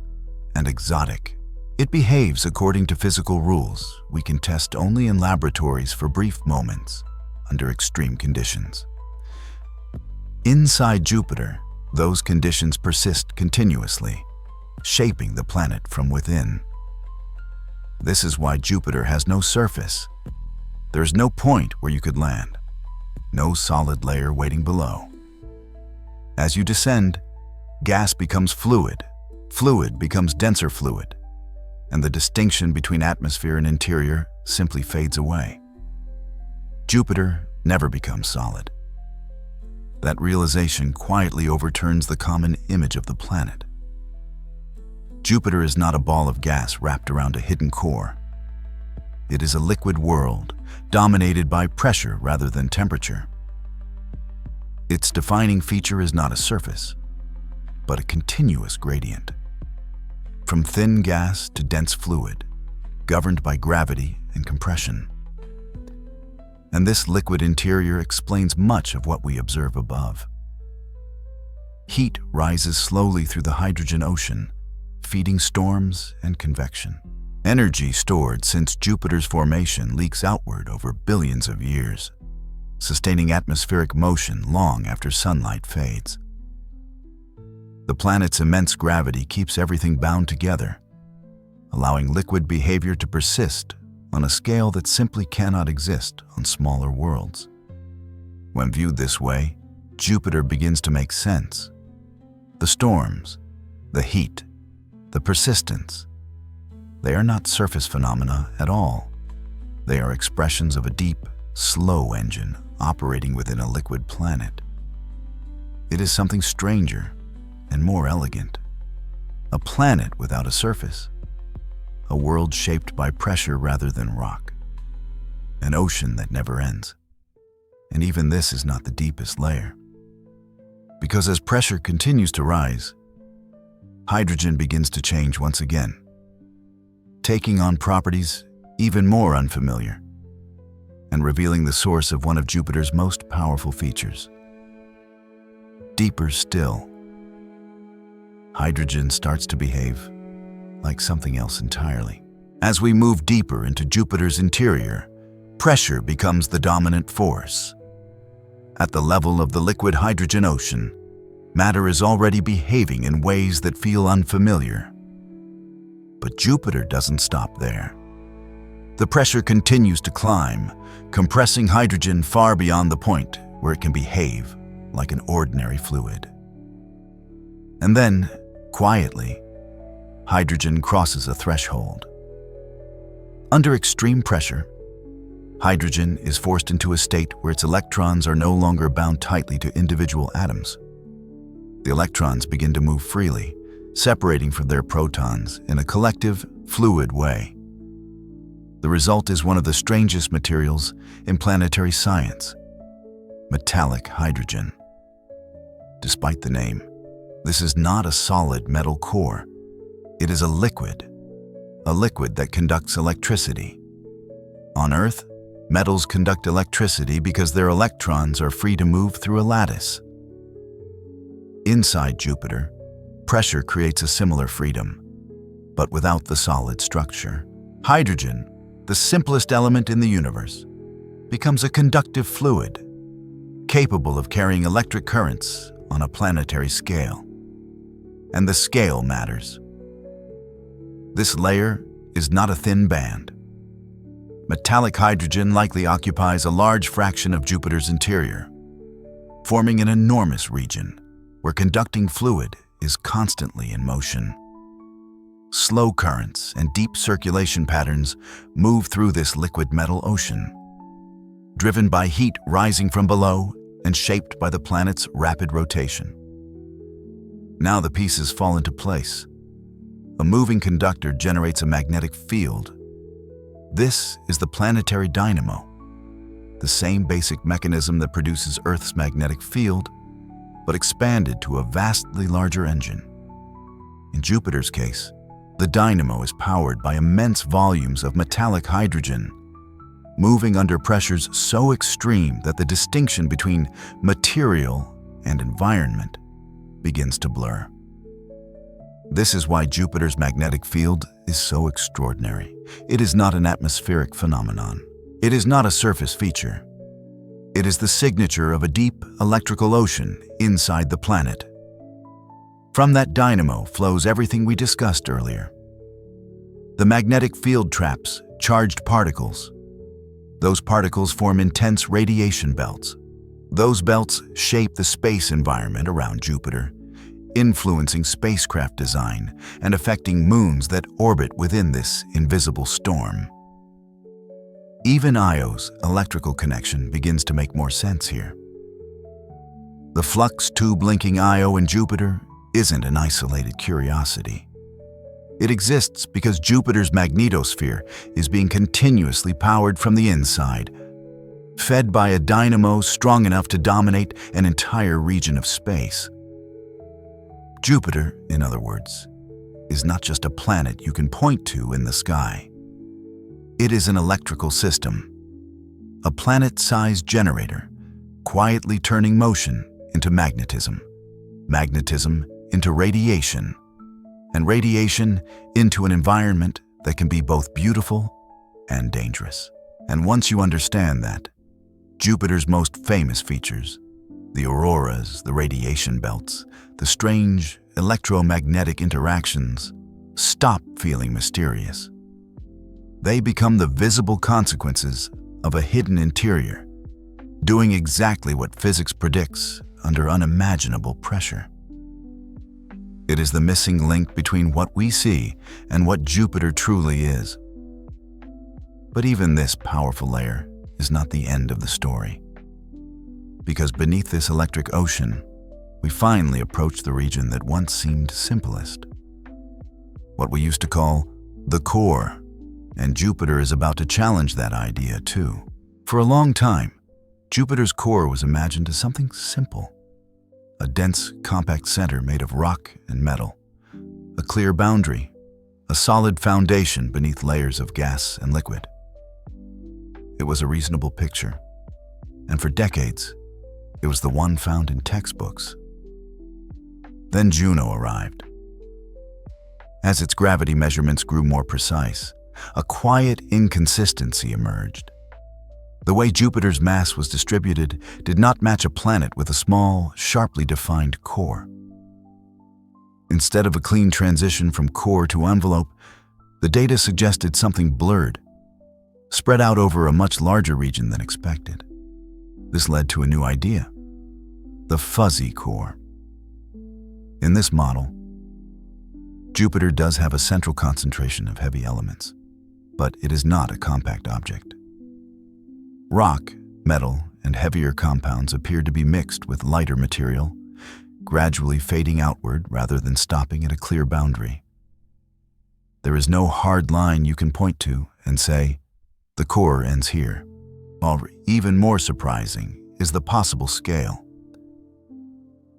and exotic. It behaves according to physical rules we can test only in laboratories for brief moments under extreme conditions. Inside Jupiter, those conditions persist continuously, shaping the planet from within. This is why Jupiter has no surface. There is no point where you could land, no solid layer waiting below. As you descend, gas becomes fluid, fluid becomes denser fluid, and the distinction between atmosphere and interior simply fades away. Jupiter never becomes solid. That realization quietly overturns the common image of the planet. Jupiter is not a ball of gas wrapped around a hidden core. It is a liquid world, dominated by pressure rather than temperature. Its defining feature is not a surface, but a continuous gradient. From thin gas to dense fluid, governed by gravity and compression. And this liquid interior explains much of what we observe above. Heat rises slowly through the hydrogen ocean, feeding storms and convection. Energy stored since Jupiter's formation leaks outward over billions of years, sustaining atmospheric motion long after sunlight fades. The planet's immense gravity keeps everything bound together, allowing liquid behavior to persist on a scale that simply cannot exist on smaller worlds. When viewed this way, Jupiter begins to make sense. The storms, the heat, the persistence, they are not surface phenomena at all. They are expressions of a deep, slow engine operating within a liquid planet. It is something stranger and more elegant. A planet without a surface. A world shaped by pressure rather than rock. An ocean that never ends. And even this is not the deepest layer. Because as pressure continues to rise, hydrogen begins to change once again, taking on properties even more unfamiliar, and revealing the source of one of Jupiter's most powerful features. Deeper still, hydrogen starts to behave like something else entirely. As we move deeper into Jupiter's interior, pressure becomes the dominant force. At the level of the liquid hydrogen ocean, matter is already behaving in ways that feel unfamiliar. But Jupiter doesn't stop there. The pressure continues to climb, compressing hydrogen far beyond the point where it can behave like an ordinary fluid. And then, quietly, hydrogen crosses a threshold. Under extreme pressure, hydrogen is forced into a state where its electrons are no longer bound tightly to individual atoms. The electrons begin to move freely, separating from their protons in a collective, fluid way. The result is one of the strangest materials in planetary science: metallic hydrogen. Despite the name, this is not a solid metal core. It is a liquid that conducts electricity. On Earth, metals conduct electricity because their electrons are free to move through a lattice. Inside Jupiter, pressure creates a similar freedom, but without the solid structure. Hydrogen, the simplest element in the universe, becomes a conductive fluid, capable of carrying electric currents on a planetary scale. And the scale matters. This layer is not a thin band. Metallic hydrogen likely occupies a large fraction of Jupiter's interior, forming an enormous region where conducting fluid is constantly in motion. Slow currents and deep circulation patterns move through this liquid metal ocean, driven by heat rising from below and shaped by the planet's rapid rotation. Now the pieces fall into place. A moving conductor generates a magnetic field. This is the planetary dynamo, the same basic mechanism that produces Earth's magnetic field, but expanded to a vastly larger engine. In Jupiter's case, the dynamo is powered by immense volumes of metallic hydrogen, moving under pressures so extreme that the distinction between material and environment begins to blur. This is why Jupiter's magnetic field is so extraordinary. It is not an atmospheric phenomenon. It is not a surface feature. It is the signature of a deep electrical ocean inside the planet. From that dynamo flows everything we discussed earlier. The magnetic field traps charged particles. Those particles form intense radiation belts. Those belts shape the space environment around Jupiter, influencing spacecraft design and affecting moons that orbit within this invisible storm. Even Io's electrical connection begins to make more sense here. The flux tube linking Io and Jupiter isn't an isolated curiosity. It exists because Jupiter's magnetosphere is being continuously powered from the inside, fed by a dynamo strong enough to dominate an entire region of space. Jupiter, in other words, is not just a planet you can point to in the sky. It is an electrical system, a planet-sized generator, quietly turning motion into magnetism, magnetism into radiation, and radiation into an environment that can be both beautiful and dangerous. And once you understand that, Jupiter's most famous features, the auroras, the radiation belts, the strange electromagnetic interactions, stop feeling mysterious. They become the visible consequences of a hidden interior, doing exactly what physics predicts under unimaginable pressure. It is the missing link between what we see and what Jupiter truly is. But even this powerful layer is not the end of the story. Because beneath this electric ocean, we finally approach the region that once seemed simplest. What we used to call the core, and Jupiter is about to challenge that idea too. For a long time, Jupiter's core was imagined as something simple. A dense, compact center made of rock and metal, a clear boundary, a solid foundation beneath layers of gas and liquid. It was a reasonable picture, and for decades, it was the one found in textbooks. Then Juno arrived. As its gravity measurements grew more precise, a quiet inconsistency emerged. The way Jupiter's mass was distributed did not match a planet with a small, sharply defined core. Instead of a clean transition from core to envelope, the data suggested something blurred, spread out over a much larger region than expected. This led to a new idea: the fuzzy core. In this model, Jupiter does have a central concentration of heavy elements, but it is not a compact object. Rock, metal, and heavier compounds appear to be mixed with lighter material, gradually fading outward rather than stopping at a clear boundary. There is no hard line you can point to and say, the core ends here. While even more surprising is the possible scale.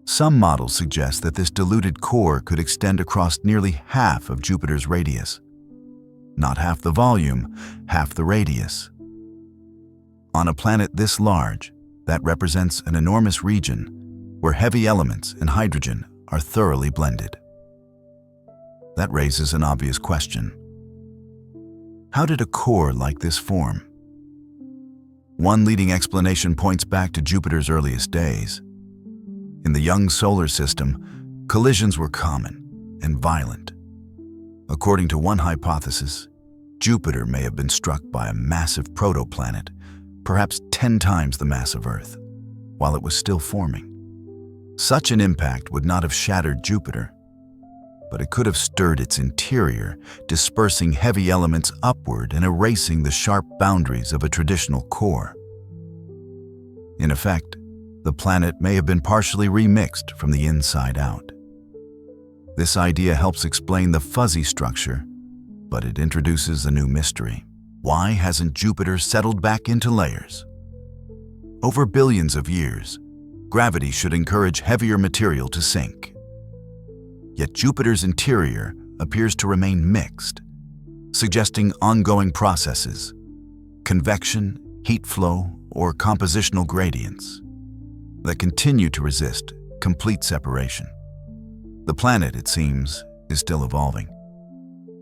Some models suggest that this diluted core could extend across nearly half of Jupiter's radius. Not half the volume, half the radius. On a planet this large, that represents an enormous region where heavy elements and hydrogen are thoroughly blended. That raises an obvious question. How did a core like this form? One leading explanation points back to Jupiter's earliest days. In the young solar system, collisions were common and violent. According to one hypothesis, Jupiter may have been struck by a massive protoplanet, perhaps 10 times the mass of Earth, while it was still forming. Such an impact would not have shattered Jupiter, but it could have stirred its interior, dispersing heavy elements upward and erasing the sharp boundaries of a traditional core. In effect, the planet may have been partially remixed from the inside out. This idea helps explain the fuzzy structure, but it introduces a new mystery. Why hasn't Jupiter settled back into layers? Over billions of years, gravity should encourage heavier material to sink. Yet Jupiter's interior appears to remain mixed, suggesting ongoing processes, convection, heat flow, or compositional gradients that continue to resist complete separation. The planet, it seems, is still evolving.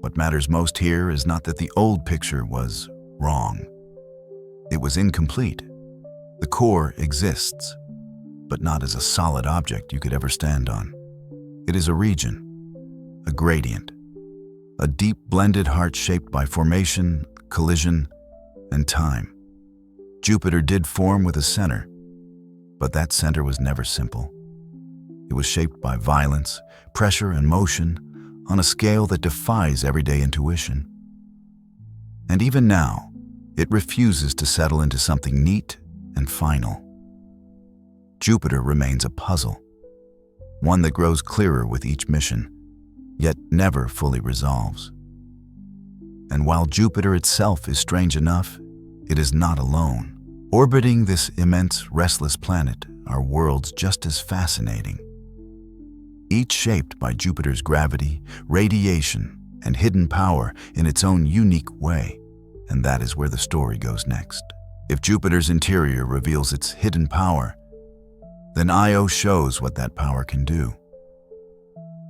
What matters most here is not that the old picture was wrong. It was incomplete. The core exists, but not as a solid object you could ever stand on. It is a region, a gradient, a deep blended heart shaped by formation, collision, and time. Jupiter did form with a center, but that center was never simple. It was shaped by violence, pressure, and motion on a scale that defies everyday intuition. And even now, it refuses to settle into something neat and final. Jupiter remains a puzzle, one that grows clearer with each mission, yet never fully resolves. And while Jupiter itself is strange enough, it is not alone. Orbiting this immense, restless planet are worlds just as fascinating, each shaped by Jupiter's gravity, radiation, and hidden power in its own unique way. And that is where the story goes next. If Jupiter's interior reveals its hidden power, then Io shows what that power can do.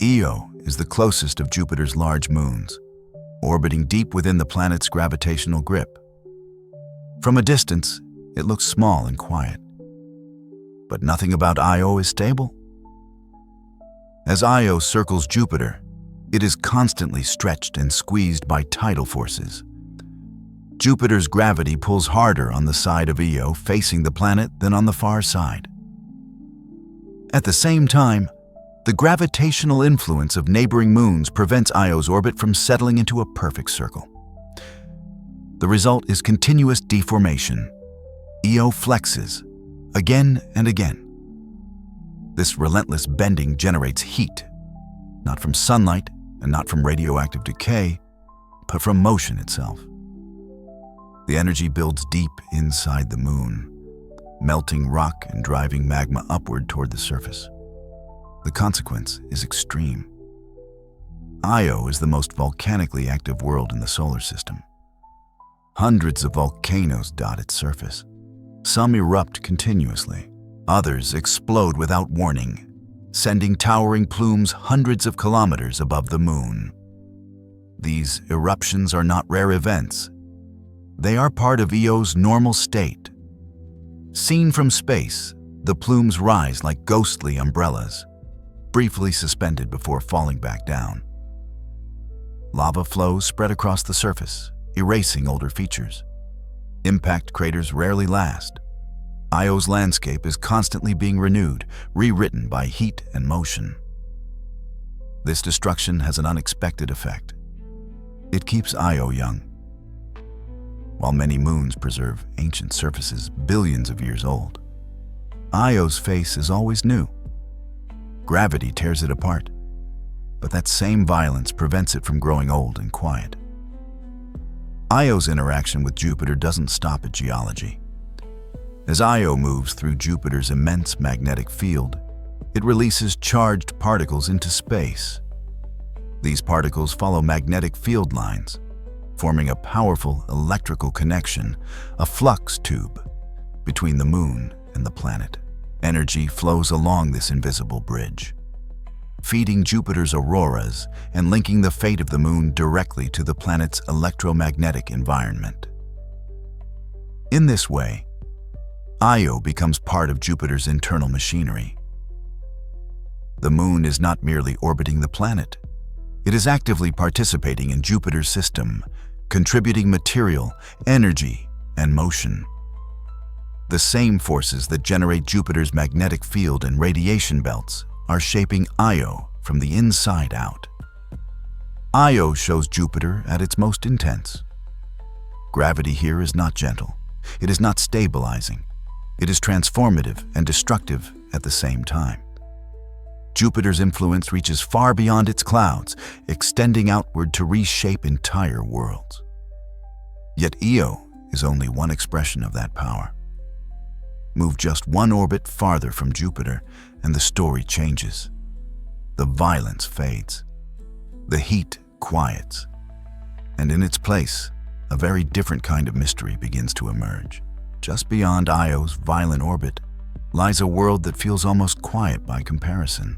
Io is the closest of Jupiter's large moons, orbiting deep within the planet's gravitational grip. From a distance, it looks small and quiet. But nothing about Io is stable. As Io circles Jupiter, it is constantly stretched and squeezed by tidal forces. Jupiter's gravity pulls harder on the side of Io facing the planet than on the far side. At the same time, the gravitational influence of neighboring moons prevents Io's orbit from settling into a perfect circle. The result is continuous deformation. Io flexes, again and again. This relentless bending generates heat, not from sunlight and not from radioactive decay, but from motion itself. The energy builds deep inside the moon, melting rock and driving magma upward toward the surface. The consequence is extreme. Io is the most volcanically active world in the solar system. Hundreds of volcanoes dot its surface. Some erupt continuously. Others explode without warning, sending towering plumes hundreds of kilometers above the moon. These eruptions are not rare events. They are part of Io's normal state. Seen from space, the plumes rise like ghostly umbrellas, briefly suspended before falling back down. Lava flows spread across the surface, erasing older features. Impact craters rarely last. Io's landscape is constantly being renewed, rewritten by heat and motion. This destruction has an unexpected effect. It keeps Io young. While many moons preserve ancient surfaces billions of years old, Io's face is always new. Gravity tears it apart, but that same violence prevents it from growing old and quiet. Io's interaction with Jupiter doesn't stop at geology. As Io moves through Jupiter's immense magnetic field, it releases charged particles into space. These particles follow magnetic field lines, forming a powerful electrical connection, a flux tube, between the moon and the planet. Energy flows along this invisible bridge, feeding Jupiter's auroras and linking the fate of the moon directly to the planet's electromagnetic environment. In this way, Io becomes part of Jupiter's internal machinery. The moon is not merely orbiting the planet. It is actively participating in Jupiter's system, contributing material, energy, and motion. The same forces that generate Jupiter's magnetic field and radiation belts are shaping Io from the inside out. Io shows Jupiter at its most intense. Gravity here is not gentle. It is not stabilizing. It is transformative and destructive at the same time. Jupiter's influence reaches far beyond its clouds, extending outward to reshape entire worlds. Yet Io is only one expression of that power. Move just one orbit farther from Jupiter, and the story changes. The violence fades. The heat quiets. And in its place, a very different kind of mystery begins to emerge. Just beyond Io's violent orbit lies a world that feels almost quiet by comparison.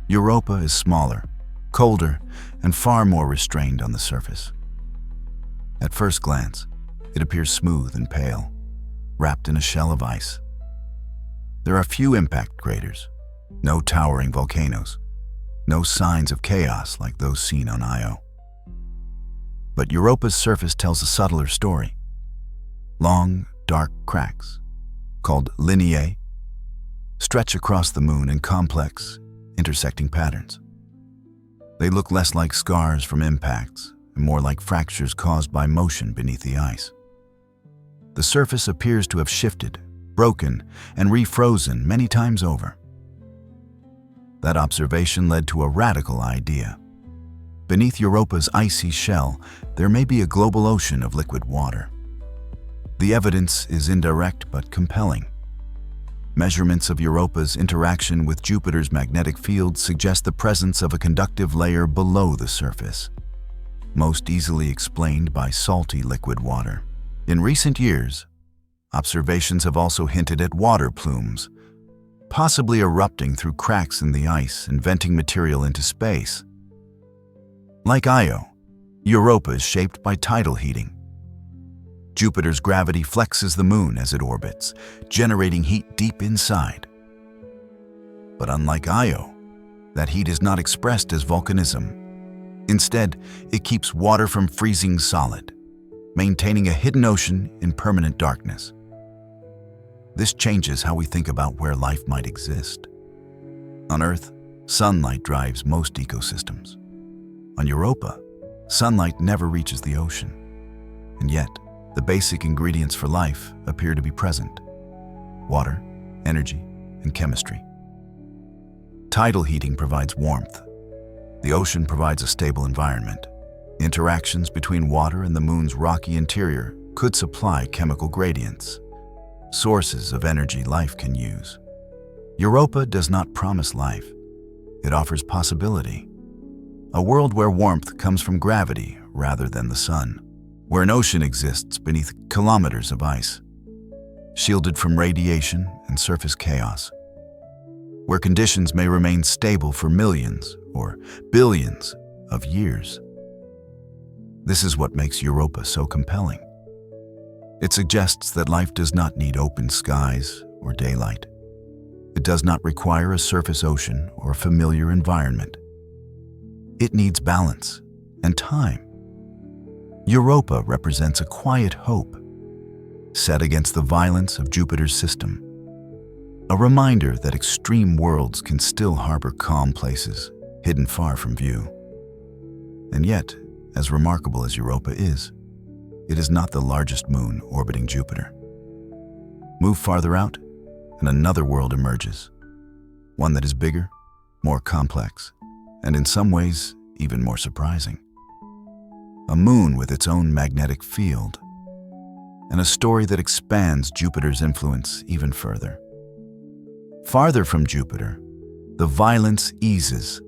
Europa is smaller, colder, and far more restrained on the surface. At first glance, it appears smooth and pale, wrapped in a shell of ice. There are few impact craters, no towering volcanoes, no signs of chaos like those seen on Io. But Europa's surface tells a subtler story. Long, dark cracks, called lineae, stretch across the moon in complex, intersecting patterns. They look less like scars from impacts and more like fractures caused by motion beneath the ice. The surface appears to have shifted, broken, and refrozen many times over. That observation led to a radical idea. Beneath Europa's icy shell, there may be a global ocean of liquid water. The evidence is indirect but compelling. Measurements of Europa's interaction with Jupiter's magnetic field suggest the presence of a conductive layer below the surface, most easily explained by salty liquid water. In recent years, observations have also hinted at water plumes, possibly erupting through cracks in the ice and venting material into space. Like Io, Europa is shaped by tidal heating. Jupiter's gravity flexes the moon as it orbits, generating heat deep inside. But unlike Io, that heat is not expressed as volcanism. Instead, it keeps water from freezing solid, maintaining a hidden ocean in permanent darkness. This changes how we think about where life might exist. On Earth, sunlight drives most ecosystems. On Europa, sunlight never reaches the ocean. And yet, the basic ingredients for life appear to be present: water, energy, and chemistry. Tidal heating provides warmth. The ocean provides a stable environment. Interactions between water and the moon's rocky interior could supply chemical gradients, sources of energy life can use. Europa does not promise life. It offers possibility. A world where warmth comes from gravity rather than the sun, where an ocean exists beneath kilometers of ice, shielded from radiation and surface chaos, where conditions may remain stable for millions or billions of years. This is what makes Europa so compelling. It suggests that life does not need open skies or daylight. It does not require a surface ocean or a familiar environment. It needs balance and time. Europa represents a quiet hope, set against the violence of Jupiter's system. A reminder that extreme worlds can still harbor calm places, hidden far from view. And yet, as remarkable as Europa is, it is not the largest moon orbiting Jupiter. Move farther out, and another world emerges. One that is bigger, more complex, and in some ways, even more surprising. A moon with its own magnetic field, and a story that expands Jupiter's influence even further. Farther from Jupiter, the violence eases.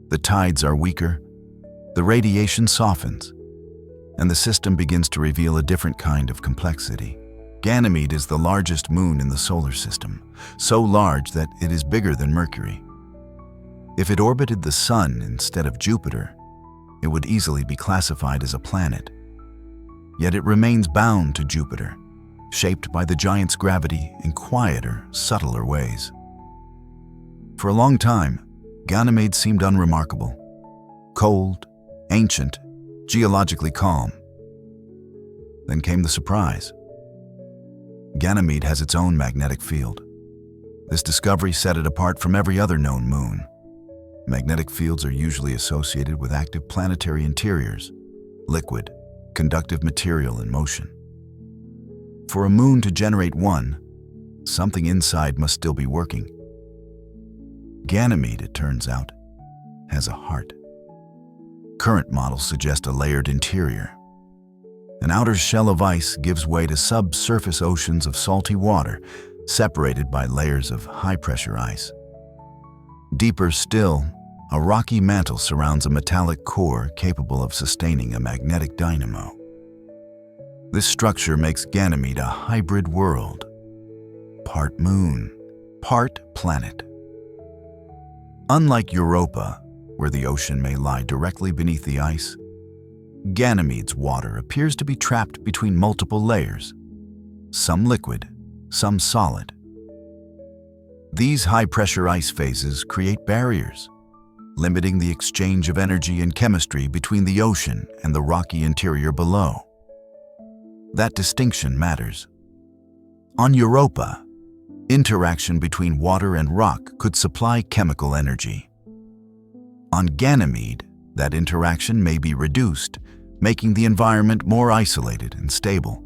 The tides are weaker, the radiation softens, and the system begins to reveal a different kind of complexity. Ganymede is the largest moon in the solar system, so large that it is bigger than Mercury. If it orbited the Sun instead of Jupiter, it would easily be classified as a planet. Yet it remains bound to Jupiter, shaped by the giant's gravity in quieter, subtler ways. For a long time, Ganymede seemed unremarkable, cold, ancient, geologically calm. Then came the surprise. Ganymede has its own magnetic field. This discovery set it apart from every other known moon. Magnetic fields are usually associated with active planetary interiors, liquid, conductive material in motion. For a moon to generate one, something inside must still be working. Ganymede, it turns out, has a heart. Current models suggest a layered interior. An outer shell of ice gives way to subsurface oceans of salty water, separated by layers of high-pressure ice. Deeper still, a rocky mantle surrounds a metallic core capable of sustaining a magnetic dynamo. This structure makes Ganymede a hybrid world, part moon, part planet. Unlike Europa, where the ocean may lie directly beneath the ice, Ganymede's water appears to be trapped between multiple layers, some liquid, some solid. These high-pressure ice phases create barriers, limiting the exchange of energy and chemistry between the ocean and the rocky interior below. That distinction matters. On Europa, interaction between water and rock could supply chemical energy. On Ganymede, that interaction may be reduced, making the environment more isolated and stable,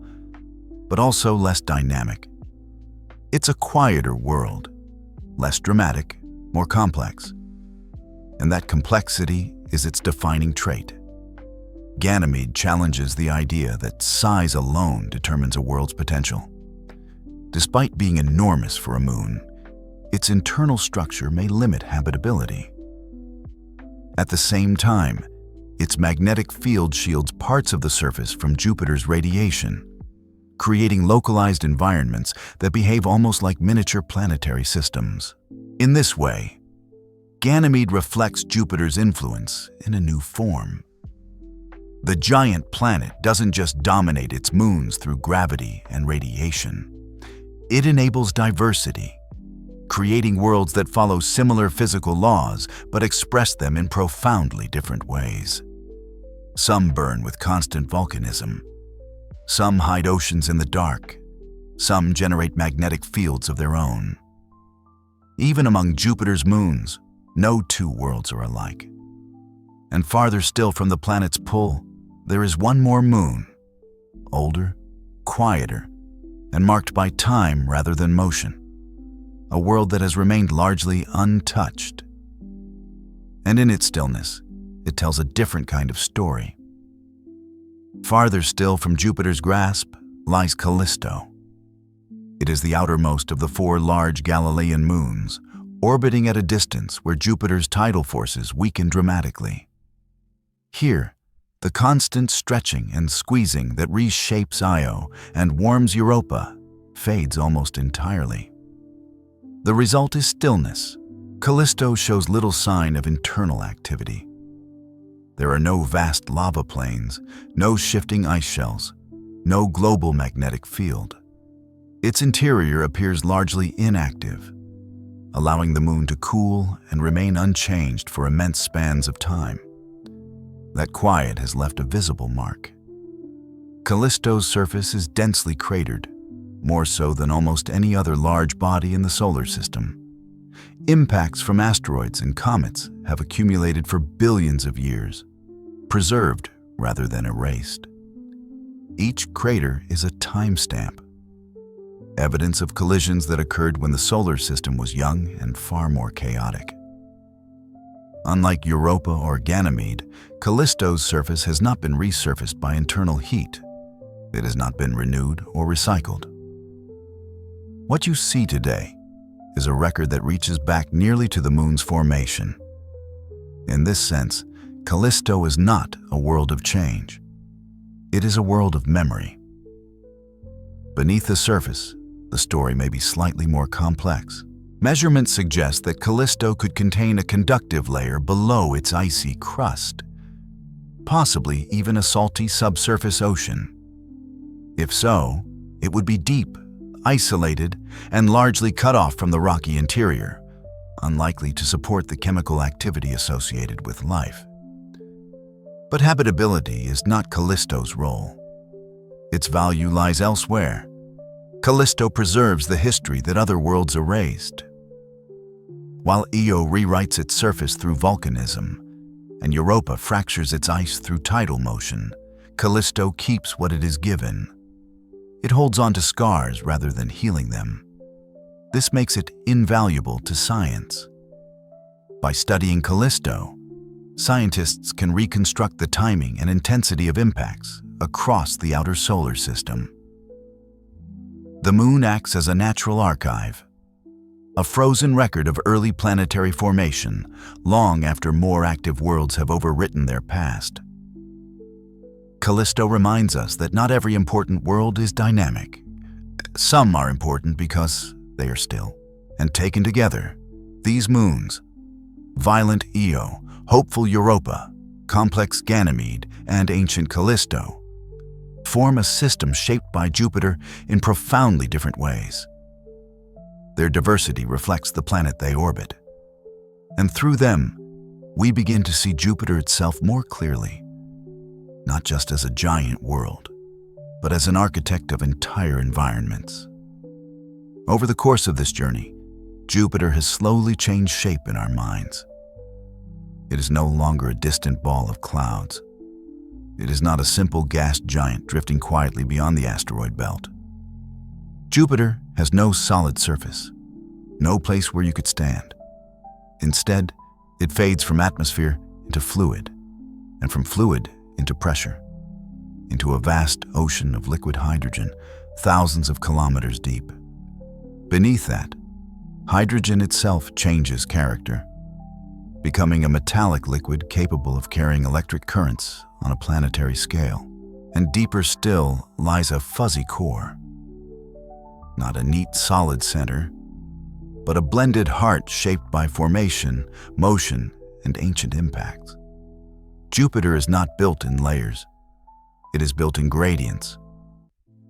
but also less dynamic. It's a quieter world, less dramatic, more complex. And that complexity is its defining trait. Ganymede challenges the idea that size alone determines a world's potential. Despite being enormous for a moon, its internal structure may limit habitability. At the same time, its magnetic field shields parts of the surface from Jupiter's radiation, creating localized environments that behave almost like miniature planetary systems. In this way, Ganymede reflects Jupiter's influence in a new form. The giant planet doesn't just dominate its moons through gravity and radiation. It enables diversity, creating worlds that follow similar physical laws but express them in profoundly different ways. Some burn with constant volcanism. Some hide oceans in the dark. Some generate magnetic fields of their own. Even among Jupiter's moons, no two worlds are alike. And farther still from the planet's pull, there is one more moon, older, quieter, and marked by time rather than motion. A world that has remained largely untouched. And in its stillness, it tells a different kind of story. Farther still from Jupiter's grasp lies Callisto. It is the outermost of the 4 large Galilean moons, orbiting at a distance where Jupiter's tidal forces weaken dramatically. Here, the constant stretching and squeezing that reshapes Io and warms Europa fades almost entirely. The result is stillness. Callisto shows little sign of internal activity. There are no vast lava plains, no shifting ice shells, no global magnetic field. Its interior appears largely inactive, allowing the moon to cool and remain unchanged for immense spans of time. That quiet has left a visible mark. Callisto's surface is densely cratered, more so than almost any other large body in the solar system. Impacts from asteroids and comets have accumulated for billions of years, preserved rather than erased. Each crater is a timestamp, evidence of collisions that occurred when the solar system was young and far more chaotic. Unlike Europa or Ganymede, Callisto's surface has not been resurfaced by internal heat. It has not been renewed or recycled. What you see today is a record that reaches back nearly to the moon's formation. In this sense, Callisto is not a world of change. It is a world of memory. Beneath the surface, the story may be slightly more complex. Measurements suggest that Callisto could contain a conductive layer below its icy crust, possibly even a salty subsurface ocean. If so, it would be deep, isolated, and largely cut off from the rocky interior, unlikely to support the chemical activity associated with life. But habitability is not Callisto's role. Its value lies elsewhere. Callisto preserves the history that other worlds erased. While Io rewrites its surface through volcanism, and Europa fractures its ice through tidal motion, Callisto keeps what it is given. It holds on to scars rather than healing them. This makes it invaluable to science. By studying Callisto, scientists can reconstruct the timing and intensity of impacts across the outer solar system. The moon acts as a natural archive, a frozen record of early planetary formation long after more active worlds have overwritten their past. Callisto reminds us that not every important world is dynamic. Some are important because they are still. And taken together, these moons, violent Io, hopeful Europa, complex Ganymede, and ancient Callisto, form a system shaped by Jupiter in profoundly different ways. Their diversity reflects the planet they orbit. And through them, we begin to see Jupiter itself more clearly, not just as a giant world, but as an architect of entire environments. Over the course of this journey, Jupiter has slowly changed shape in our minds. It is no longer a distant ball of clouds. It is not a simple gas giant drifting quietly beyond the asteroid belt. Jupiter has no solid surface, no place where you could stand. Instead, it fades from atmosphere into fluid, and from fluid into pressure, into a vast ocean of liquid hydrogen, thousands of kilometers deep. Beneath that, hydrogen itself changes character, becoming a metallic liquid capable of carrying electric currents on a planetary scale. and deeper still lies a fuzzy core. Not a neat, solid center, but a blended heart shaped by formation, motion, and ancient impacts. Jupiter is not built in layers. It is built in gradients.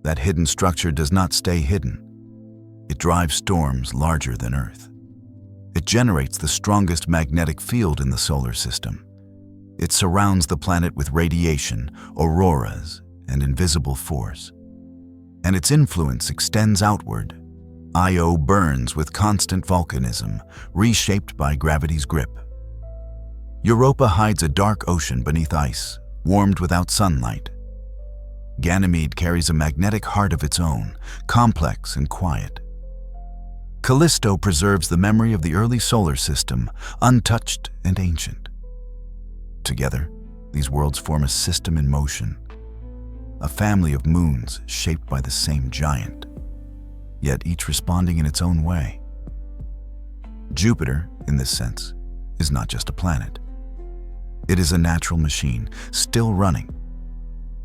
That hidden structure does not stay hidden. It drives storms larger than Earth. It generates the strongest magnetic field in the solar system. It surrounds the planet with radiation, auroras, and invisible force. And its influence extends outward. Io burns with constant volcanism, reshaped by gravity's grip. Europa hides a dark ocean beneath ice, warmed without sunlight. Ganymede carries a magnetic heart of its own, complex and quiet. Callisto preserves the memory of the early solar system, untouched and ancient. Together, these worlds form a system in motion, a family of moons shaped by the same giant, yet each responding in its own way. Jupiter, in this sense, is not just a planet. It is a natural machine, still running.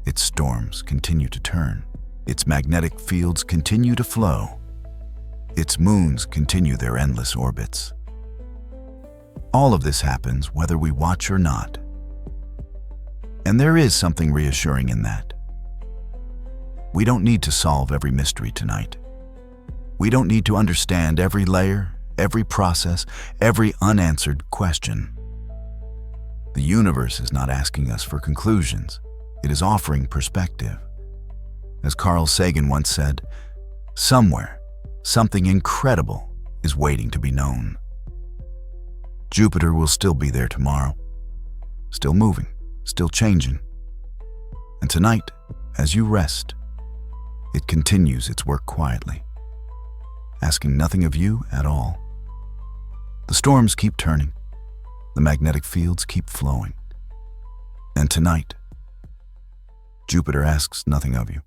Its storms continue to turn. Its magnetic fields continue to flow. Its moons continue their endless orbits. All of this happens whether we watch or not. And there is something reassuring in that. We don't need to solve every mystery tonight. We don't need to understand every layer, every process, every unanswered question. The universe is not asking us for conclusions. It is offering perspective. As Carl Sagan once said, somewhere, something incredible is waiting to be known. Jupiter will still be there tomorrow, still moving, still changing. And tonight, as you rest, it continues its work quietly, asking nothing of you at all. The storms keep turning, the magnetic fields keep flowing. And tonight, Jupiter asks nothing of you.